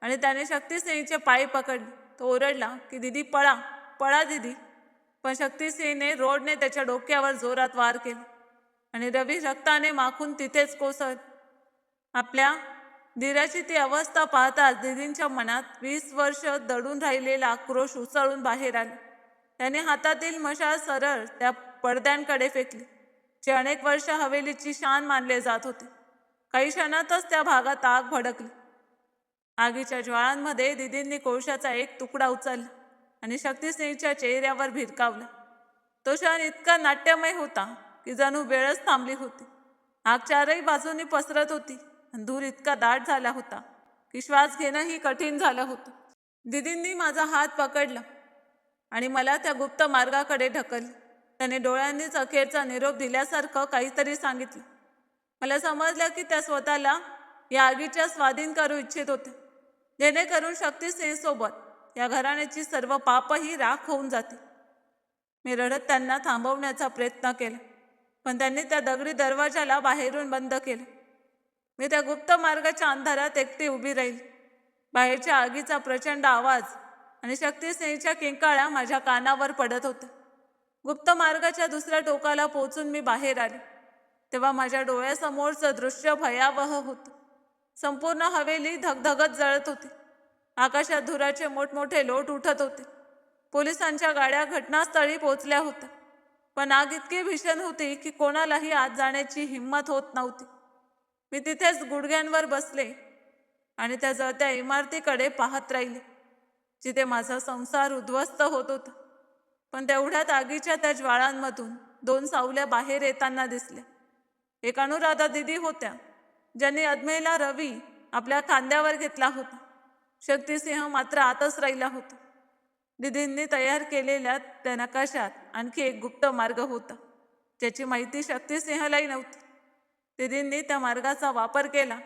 आणि त्याने शक्तिसिंहचे पाय पकडले. तो ओरडला की दिदी पळा, पळा दिदी. पण शक्तिसिंहने रॉडने त्याच्या डोक्यावर जोरात वार केला आणि रवी रक्ताने माखून तिथेच कोसळला. आपल्या धीराची ती अवस्था पाहताच दिदींच्या मनात 20 वर्ष दडून राहिलेला आक्रोश उसळून बाहेर आला. त्याने हातातील मशाल सरळ त्या पडद्यांकडे फेकली, जे अनेक वर्ष हवेलीची शान मानले जात होते. काही क्षणातच त्या भागात आग भडकली. आगीच्या ज्वाळांमध्ये दिदींनी कोळशाचा एक तुकडा उचलला आणि शक्तिसिंहच्या चेहऱ्यावर भिरकावला. तो क्षण इतका नाट्यमय होता की जणू वेळच थांबली होती. आग चारही बाजूंनी पसरत होती. धूर इतका दाट झाला होता की श्वास घेणंही कठीण झालं होतं. दिदींनी माझा हात पकडला आणि मला त्या गुप्त मार्गाकडे ढकलले. त्याने डोळ्यांनीच अखेरचा निरोप दिल्यासारखं काहीतरी सांगितलं. मला समजलं की त्या स्वतःला या आगीच्या स्वाधीन करू इच्छित होते, जेणेकरून शक्तिसिंहसोबत या घराण्याची सर्व पापही राख होऊन जाते. मी रडत त्यांना थांबवण्याचा प्रयत्न केला, पण त्यांनी त्या दगडी दरवाजाला बाहेरून बंद केलं. मी त्या गुप्त मार्गाच्या अंधारात एकटी उभी राहिली. बाहेरच्या आगीचा प्रचंड आवाज आणि शक्तिसिंहच्या किंकाळ्या माझ्या कानावर पडत होत्या. गुप्त मार्गाच्या दुसऱ्या टोकाला पोहोचून मी बाहेर आले, तेव्हा माझ्या डोळ्यासमोरचं दृश्य भयावह होतं. संपूर्ण हवेली धगधगत जळत होती. आकाशात धुराचे मोठमोठे लोट उठत होते. पोलिसांच्या गाड्या घटनास्थळी पोहोचल्या होत्या, पण आग इतकी भीषण होती की कोणालाही आत जाण्याची हिंमत होत नव्हती. मी तिथेच गुडघ्यांवर बसले आणि त्या जळत्या इमारतीकडे पाहत राहिले, जिथे माझा संसार उद्ध्वस्त होत होता. पण तेवढ्यात आगीच्या त्या ज्वाळांमधून 2 सावल्या बाहेर येताना दिसल्या. एक अनुराधा दिदी होत्या, ज्यांनी अदमेला रवी आपल्या खांद्यावर घेतला होता. शक्तिसिंह मात्र आतच राहिला होता. दिदींनी तयार केलेल्या त्या नकाशात आणखी एक गुप्त मार्ग होता, ज्याची माहिती शक्तिसिंहलाही नव्हती. दिदींनी त्या मार्गाचा वापर केला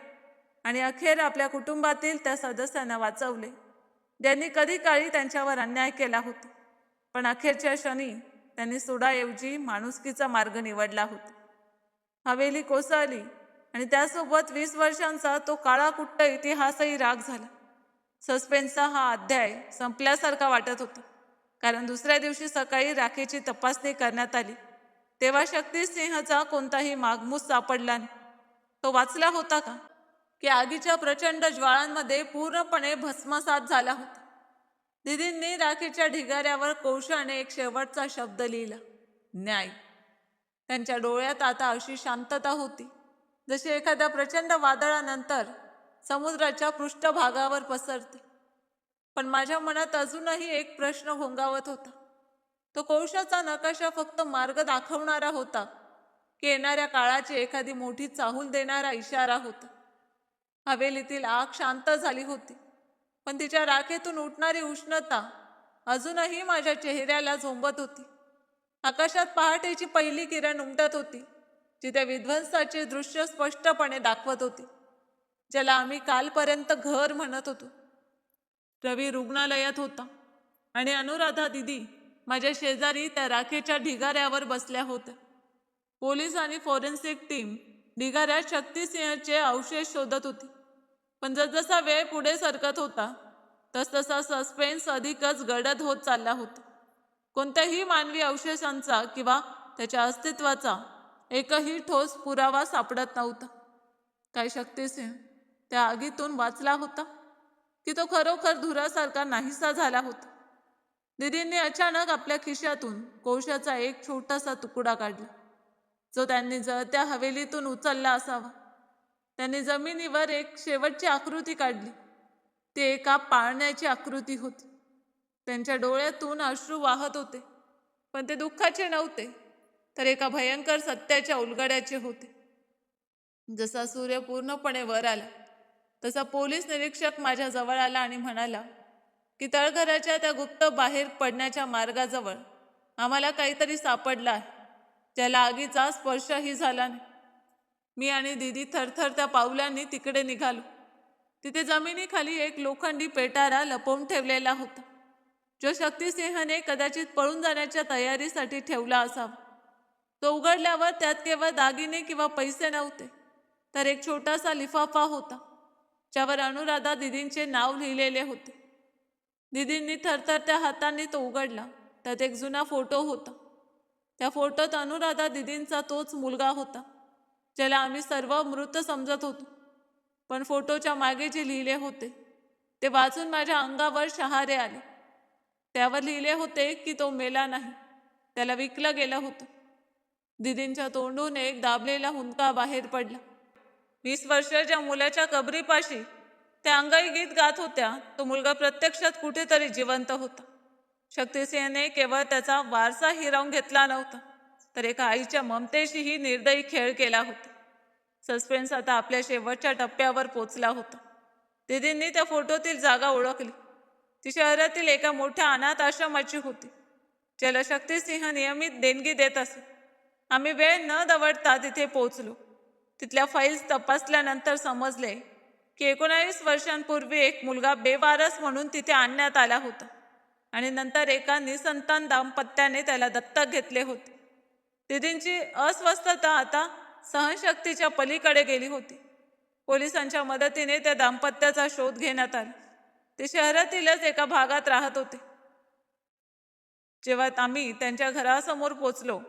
आणि अखेर आपल्या कुटुंबातील त्या सदस्यांना वाचवले, ज्यांनी कधी काळी त्यांच्यावर अन्याय केला होता. पण अखेरच्या क्षणी त्यांनी सुडाऐवजी माणुसकीचा मार्ग निवडला होता. हवेली कोसळली आणि त्यासोबत 20 वर्षांचा तो काळाकुट्ट इतिहासही राग झाला. सस्पेन्सचा हा अध्याय संपल्यासारखा वाटत होता, कारण दुसऱ्या दिवशी सकाळी राखेची तपासणी करण्यात आली, तेव्हा शक्तिसिंहचा कोणताही मागमूस सापडला नाही. तो वाचला होता का, की आगीच्या प्रचंड ज्वाळांमध्ये पूर्णपणे भस्मसात झाला होता? दिदींनी राखेच्या ढिगाऱ्यावर कौशाने एक शेवटचा शब्द लिहिला, न्याय. त्यांच्या डोळ्यात आता अशी शांतता होती, जशी एखाद्या प्रचंड वादळानंतर समुद्राच्या पृष्ठभागावर पसरते. पण माझ्या मनात अजूनही एक प्रश्न घोंगावत होता. तो कौशाचा नकाशा फक्त मार्ग दाखवणारा होता, की येणाऱ्या काळाची एखादी मोठी चाहूल देणारा इशारा होता? हवेलीतील आग शांत झाली होती, पण तिच्या राखेतून उठणारी उष्णता अजूनही माझ्या चेहऱ्याला झोंबत होती. आकाशात पहाटेची पहिली किरण उमटत होती, जी त्या विध्वंसाचे दृश्य स्पष्टपणे दाखवत होती, ज्याला आम्ही कालपर्यंत घर म्हणत होतो. रवी रुग्णालयात होता आणि अनुराधा दिदी माझ्या शेजारी त्या राखेच्या ढिगाऱ्यावर बसल्या होत्या. पोलीस आणि फॉरेन्सिक टीम ढिगाऱ्यात शक्तिसिंहचे अवशेष शोधत होती. पण जसजसा वेळ पुढे सरकत होता, तसतसा सस्पेन्स अधिकच गडद होत चालला होता. कोणत्याही मानवी अवशेषांचा किंवा त्याच्या अस्तित्वाचा एकही ठोस पुरावा सापडत नव्हता. काय शक्तिसिंह त्या आगीतून वाचला होता, की तो खरोखर धुरासारखा नाहीसा झाला होता? दिदींनी अचानक आपल्या खिशातून कोळशाचा एक छोटासा तुकडा काढला, जो त्यांनी जळत्या हवेलीतून उचलला असावा. त्यांनी जमिनीवर एक शेवटची आकृती काढली. ती एका पाळण्याची आकृती होती. त्यांच्या डोळ्यातून अश्रू वाहत होते, पण ते दुःखाचे नव्हते, तर एका भयंकर सत्याच्या उलगड्याचे होते. जसा सूर्य पूर्णपणे वर आला, तसा पोलीस निरीक्षक माझ्या जवळ आला आणि म्हणाला की तळघराच्या त्या गुप्त बाहेर पडण्याच्या मार्गाजवळ आम्हाला काहीतरी सापडलं आहे, ज्याला आगीचा स्पर्शही झाला नाही. मी आणि दिदी थरथरत्या पावलांनी तिकडे निघालो. तिथे जमिनीखाली एक लोखंडी पेटारा लपवून ठेवलेला होता, जो शक्तिसिंहने कदाचित पळून जाण्याच्या तयारीसाठी ठेवला असावा. तो उघडल्यावर त्यात केवळ दागिने किंवा पैसे नव्हते, तर एक छोटासा लिफाफा होता, ज्यावर अनुराधा दिदींचे नाव लिहिलेले होते. दिदींनी थरथरत्या हातांनी तो उघडला. त्यात एक जुना फोटो होता. त्या फोटोत अनुराधा दिदींचा तोच मुलगा होता, ज्याला आम्ही सर्व मृत समजत होतो. पण फोटोच्या मागे जे लिहिले होते ते वाचून माझ्या अंगावर शहारे आले. त्यावर लिहिले होते की तो मेला नाही, त्याला विकलं गेलं होतं. दिदींच्या तोंडून एक दाबलेला हुंदका बाहेर पडला. 20 वर्षाच्या मुलाच्या कबरीपाशी त्या अंगाई गीत गात होत्या, तो मुलगा प्रत्यक्षात कुठेतरी जिवंत होता. शक्तिसिंहने केवळ त्याचा वारसा हिरावून घेतला नव्हता, तर एका आईच्या ममतेशीही निर्दयी खेळ केला होता. सस्पेन्स आता आपल्या शेवटच्या टप्प्यावर पोचला होता. दिदींनी त्या फोटोतील जागा ओळखली. ती शहरातील एका मोठ्या अनाथ आश्रमाची होती, ज्याला शक्तिसिंह नियमित देणगी देत असे. आम्ही वेळ न दवडता तिथे पोहोचलो. तिथल्या फाईल्स तपासल्यानंतर समजले की 19 वर्षांपूर्वी एक मुलगा बेवारस म्हणून तिथे आणण्यात आला होता आणि नंतर एका निसंतान दाम्पत्याने त्याला दत्तक घेतले होते. दिदींची अस्वस्थता आता सहनशक्तीच्या पलीकडे गेली होती. पोलिसांच्या मदतीने त्या दाम्पत्याचा शोध घेण्यात आला. ते शहरातीलच एका भागात राहत होते. जेव्हा आम्ही त्यांच्या घरासमोर पोचलो,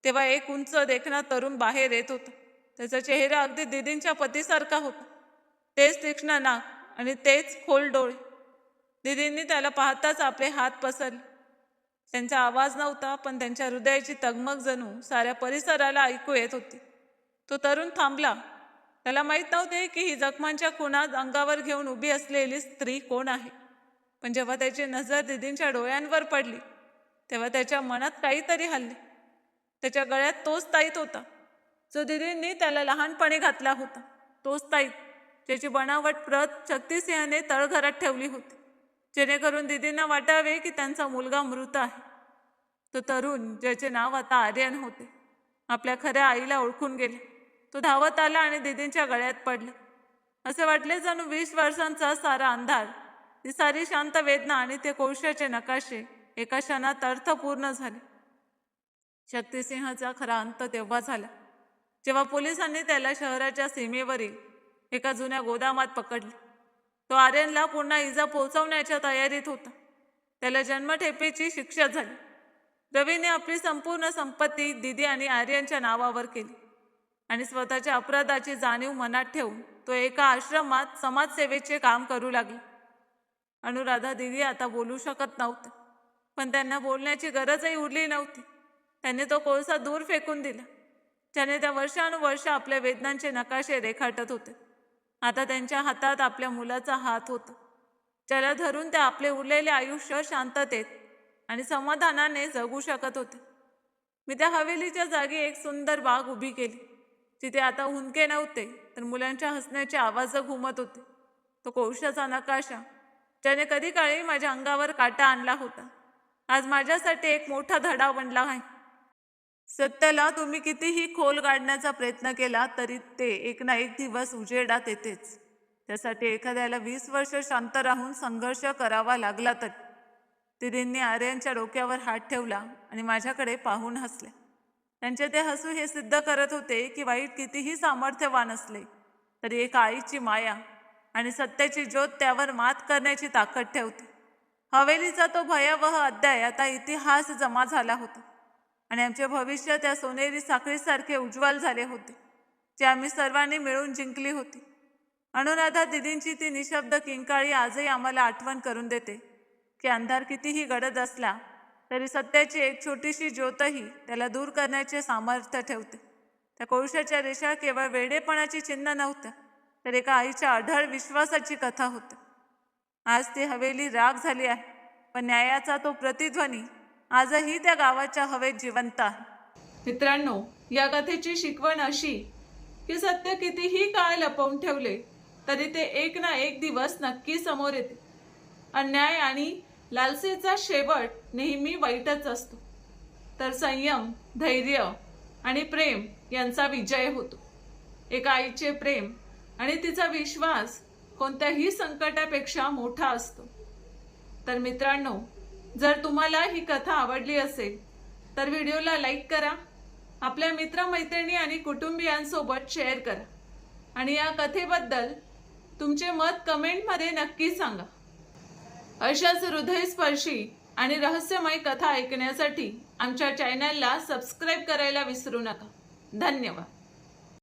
तेव्हा एक उंच देखणा तरुण बाहेर येत होता. त्याचा चेहरा अगदी दिदींच्या पतीसारखा होता. तेच तीक्ष्ण नाक आणि तेच खोल डोळे. दीदींनी त्याला पाहताच आपले हात पसरले. त्यांचा आवाज नव्हता, पण त्यांच्या हृदयाची तगमग जणू साऱ्या परिसराला ऐकू येत होती. तो तरुण थांबला. त्याला माहीत नव्हते की ही जखमांच्या खुणा अंगावर घेऊन उभी असलेली स्त्री कोण आहे. पण जेव्हा त्याची नजर दीदींच्या डोळ्यांवर पडली तेव्हा त्याच्या मनात काहीतरी हलले. त्याच्या गळ्यात तोच ताईत होता जो दीदींनी त्याला लहानपणी घातला होता. तोच ताईत ज्याची बनावट प्रत शक्तिसिंहाने तळघरात ठेवली होती, जेणेकरून दीदींना वाटावे की त्यांचा मुलगा मृत आहे. तो तरुण ज्याचे नाव आता आर्यन होते, आपल्या खऱ्या आईला ओळखून गेले. तो धावत आला आणि दीदींच्या गळ्यात पडला. असे वाटले जणू 20 वर्षांचा सारा अंधार, ती सारी शांत वेदना आणि ते कोळशाचे नकाशे एका क्षणात अर्थपूर्ण झाले. शक्तिसिंहाचा खरा अंत तेव्हा झाला जेव्हा पोलिसांनी त्याला शहराच्या सीमेवरील एका जुन्या गोदामात पकडले. तो आर्यनला पुन्हा इजा पोहोचवण्याच्या तयारीत होता. त्याला जन्मठेपेची शिक्षा झाली. रवीने आपली संपूर्ण संपत्ती दीदी आणि आर्यनच्या नावावर केली आणि स्वतःच्या अपराधाची जाणीव मनात ठेवून तो एका आश्रमात समाजसेवेचे काम करू लागला. अनुराधा दीदी आता बोलू शकत नव्हत्या, पण त्यांना बोलण्याची गरजही उरली नव्हती. त्यांनी तो कोळसा दूर फेकून दिला, ज्याने त्या वर्षानुवर्ष आपल्या वेदनांचे नकाशे रेखाटत होते. आता त्यांच्या हातात आपल्या मुलाचा हात होता, ज्याला धरून ते आपले उरलेले आयुष्य शांततेत आणि समाधानाने जगू शकत होते. मी त्या हवेलीच्या जागी एक सुंदर बाग उभी केली, जिथे आता हुंदके नव्हते, तर मुलांच्या हसण्याचे आवाज घुमत होते. तो कोळशाचा नकाशा, ज्याने कधी काळी माझ्या अंगावर काटा आणला होता, आज माझ्यासाठी एक मोठा धडा बनला आहे. सत्याला तुम्ही कितीही खोल काढण्याचा प्रयत्न केला तरी ते एक ना एक दिवस उजेडात येतेच. त्यासाठी एखाद्याला 20 वर्ष शांत राहून संघर्ष करावा लागला तर. दीदींनी आर्यनच्या डोक्यावर हात ठेवला आणि माझ्याकडे पाहून हसले. त्यांचे ते हसू हे सिद्ध करत होते की वाईट कितीही सामर्थ्यवान असले तरी एक आईची माया आणि सत्याची ज्योत त्यावर मात करण्याची ताकद ठेवते. हवेलीचा तो भयावह अध्याय आता इतिहास जमा झाला होता आणि आमचे भविष्य त्या सोनेरी साखळीसारखे उज्ज्वल झाले होते, जे आम्ही सर्वांनी मिळून जिंकली होती. अनुराधा दीदींची ती निशब्द किंकाळी आजही आम्हाला आठवण करून देते की अंधार कितीही गडद असला तरी सत्याची एक छोटीशी ज्योतही त्याला दूर करण्याचे सामर्थ्य ठेवते. त्या कोळशाच्या रेषा केवळ वेडेपणाची चिन्ह नव्हत्या, तर एका आईच्या अढळ विश्वासाची कथा होती. आज ती हवेली राग झाली आहे, पण न्यायाचा तो प्रतिध्वनी आजही त्या गावाच्या हवेत जिवंत आहे. मित्रांनो, या कथेची शिकवण अशी की सत्य कितीही काळ लपवून ठेवले तरी ते एक ना एक दिवस नक्की समोर येते. अन्याय आणि लालसेचा शेवट नेहमी वाईटच असतो, तर संयम, धैर्य आणि प्रेम यांचा विजय होतो. एका आईचे प्रेम आणि तिचा विश्वास कोणत्याही संकटापेक्षा मोठा असतो. तर मित्रांनो, जर तुम्हाला ही कथा आवडली असेल तर व्हिडिओला लाईक करा, आपल्या मित्रमैत्रिणी आणि कुटुंबियांसोबत शेअर करा आणि या कथेबद्दल तुमचे मत कमेंटमध्ये नक्की सांगा. अशाच हृदयस्पर्शी आणि रहस्यमय कथा ऐकण्यासाठी आमच्या चॅनलला सबस्क्राईब करायला विसरू नका. धन्यवाद.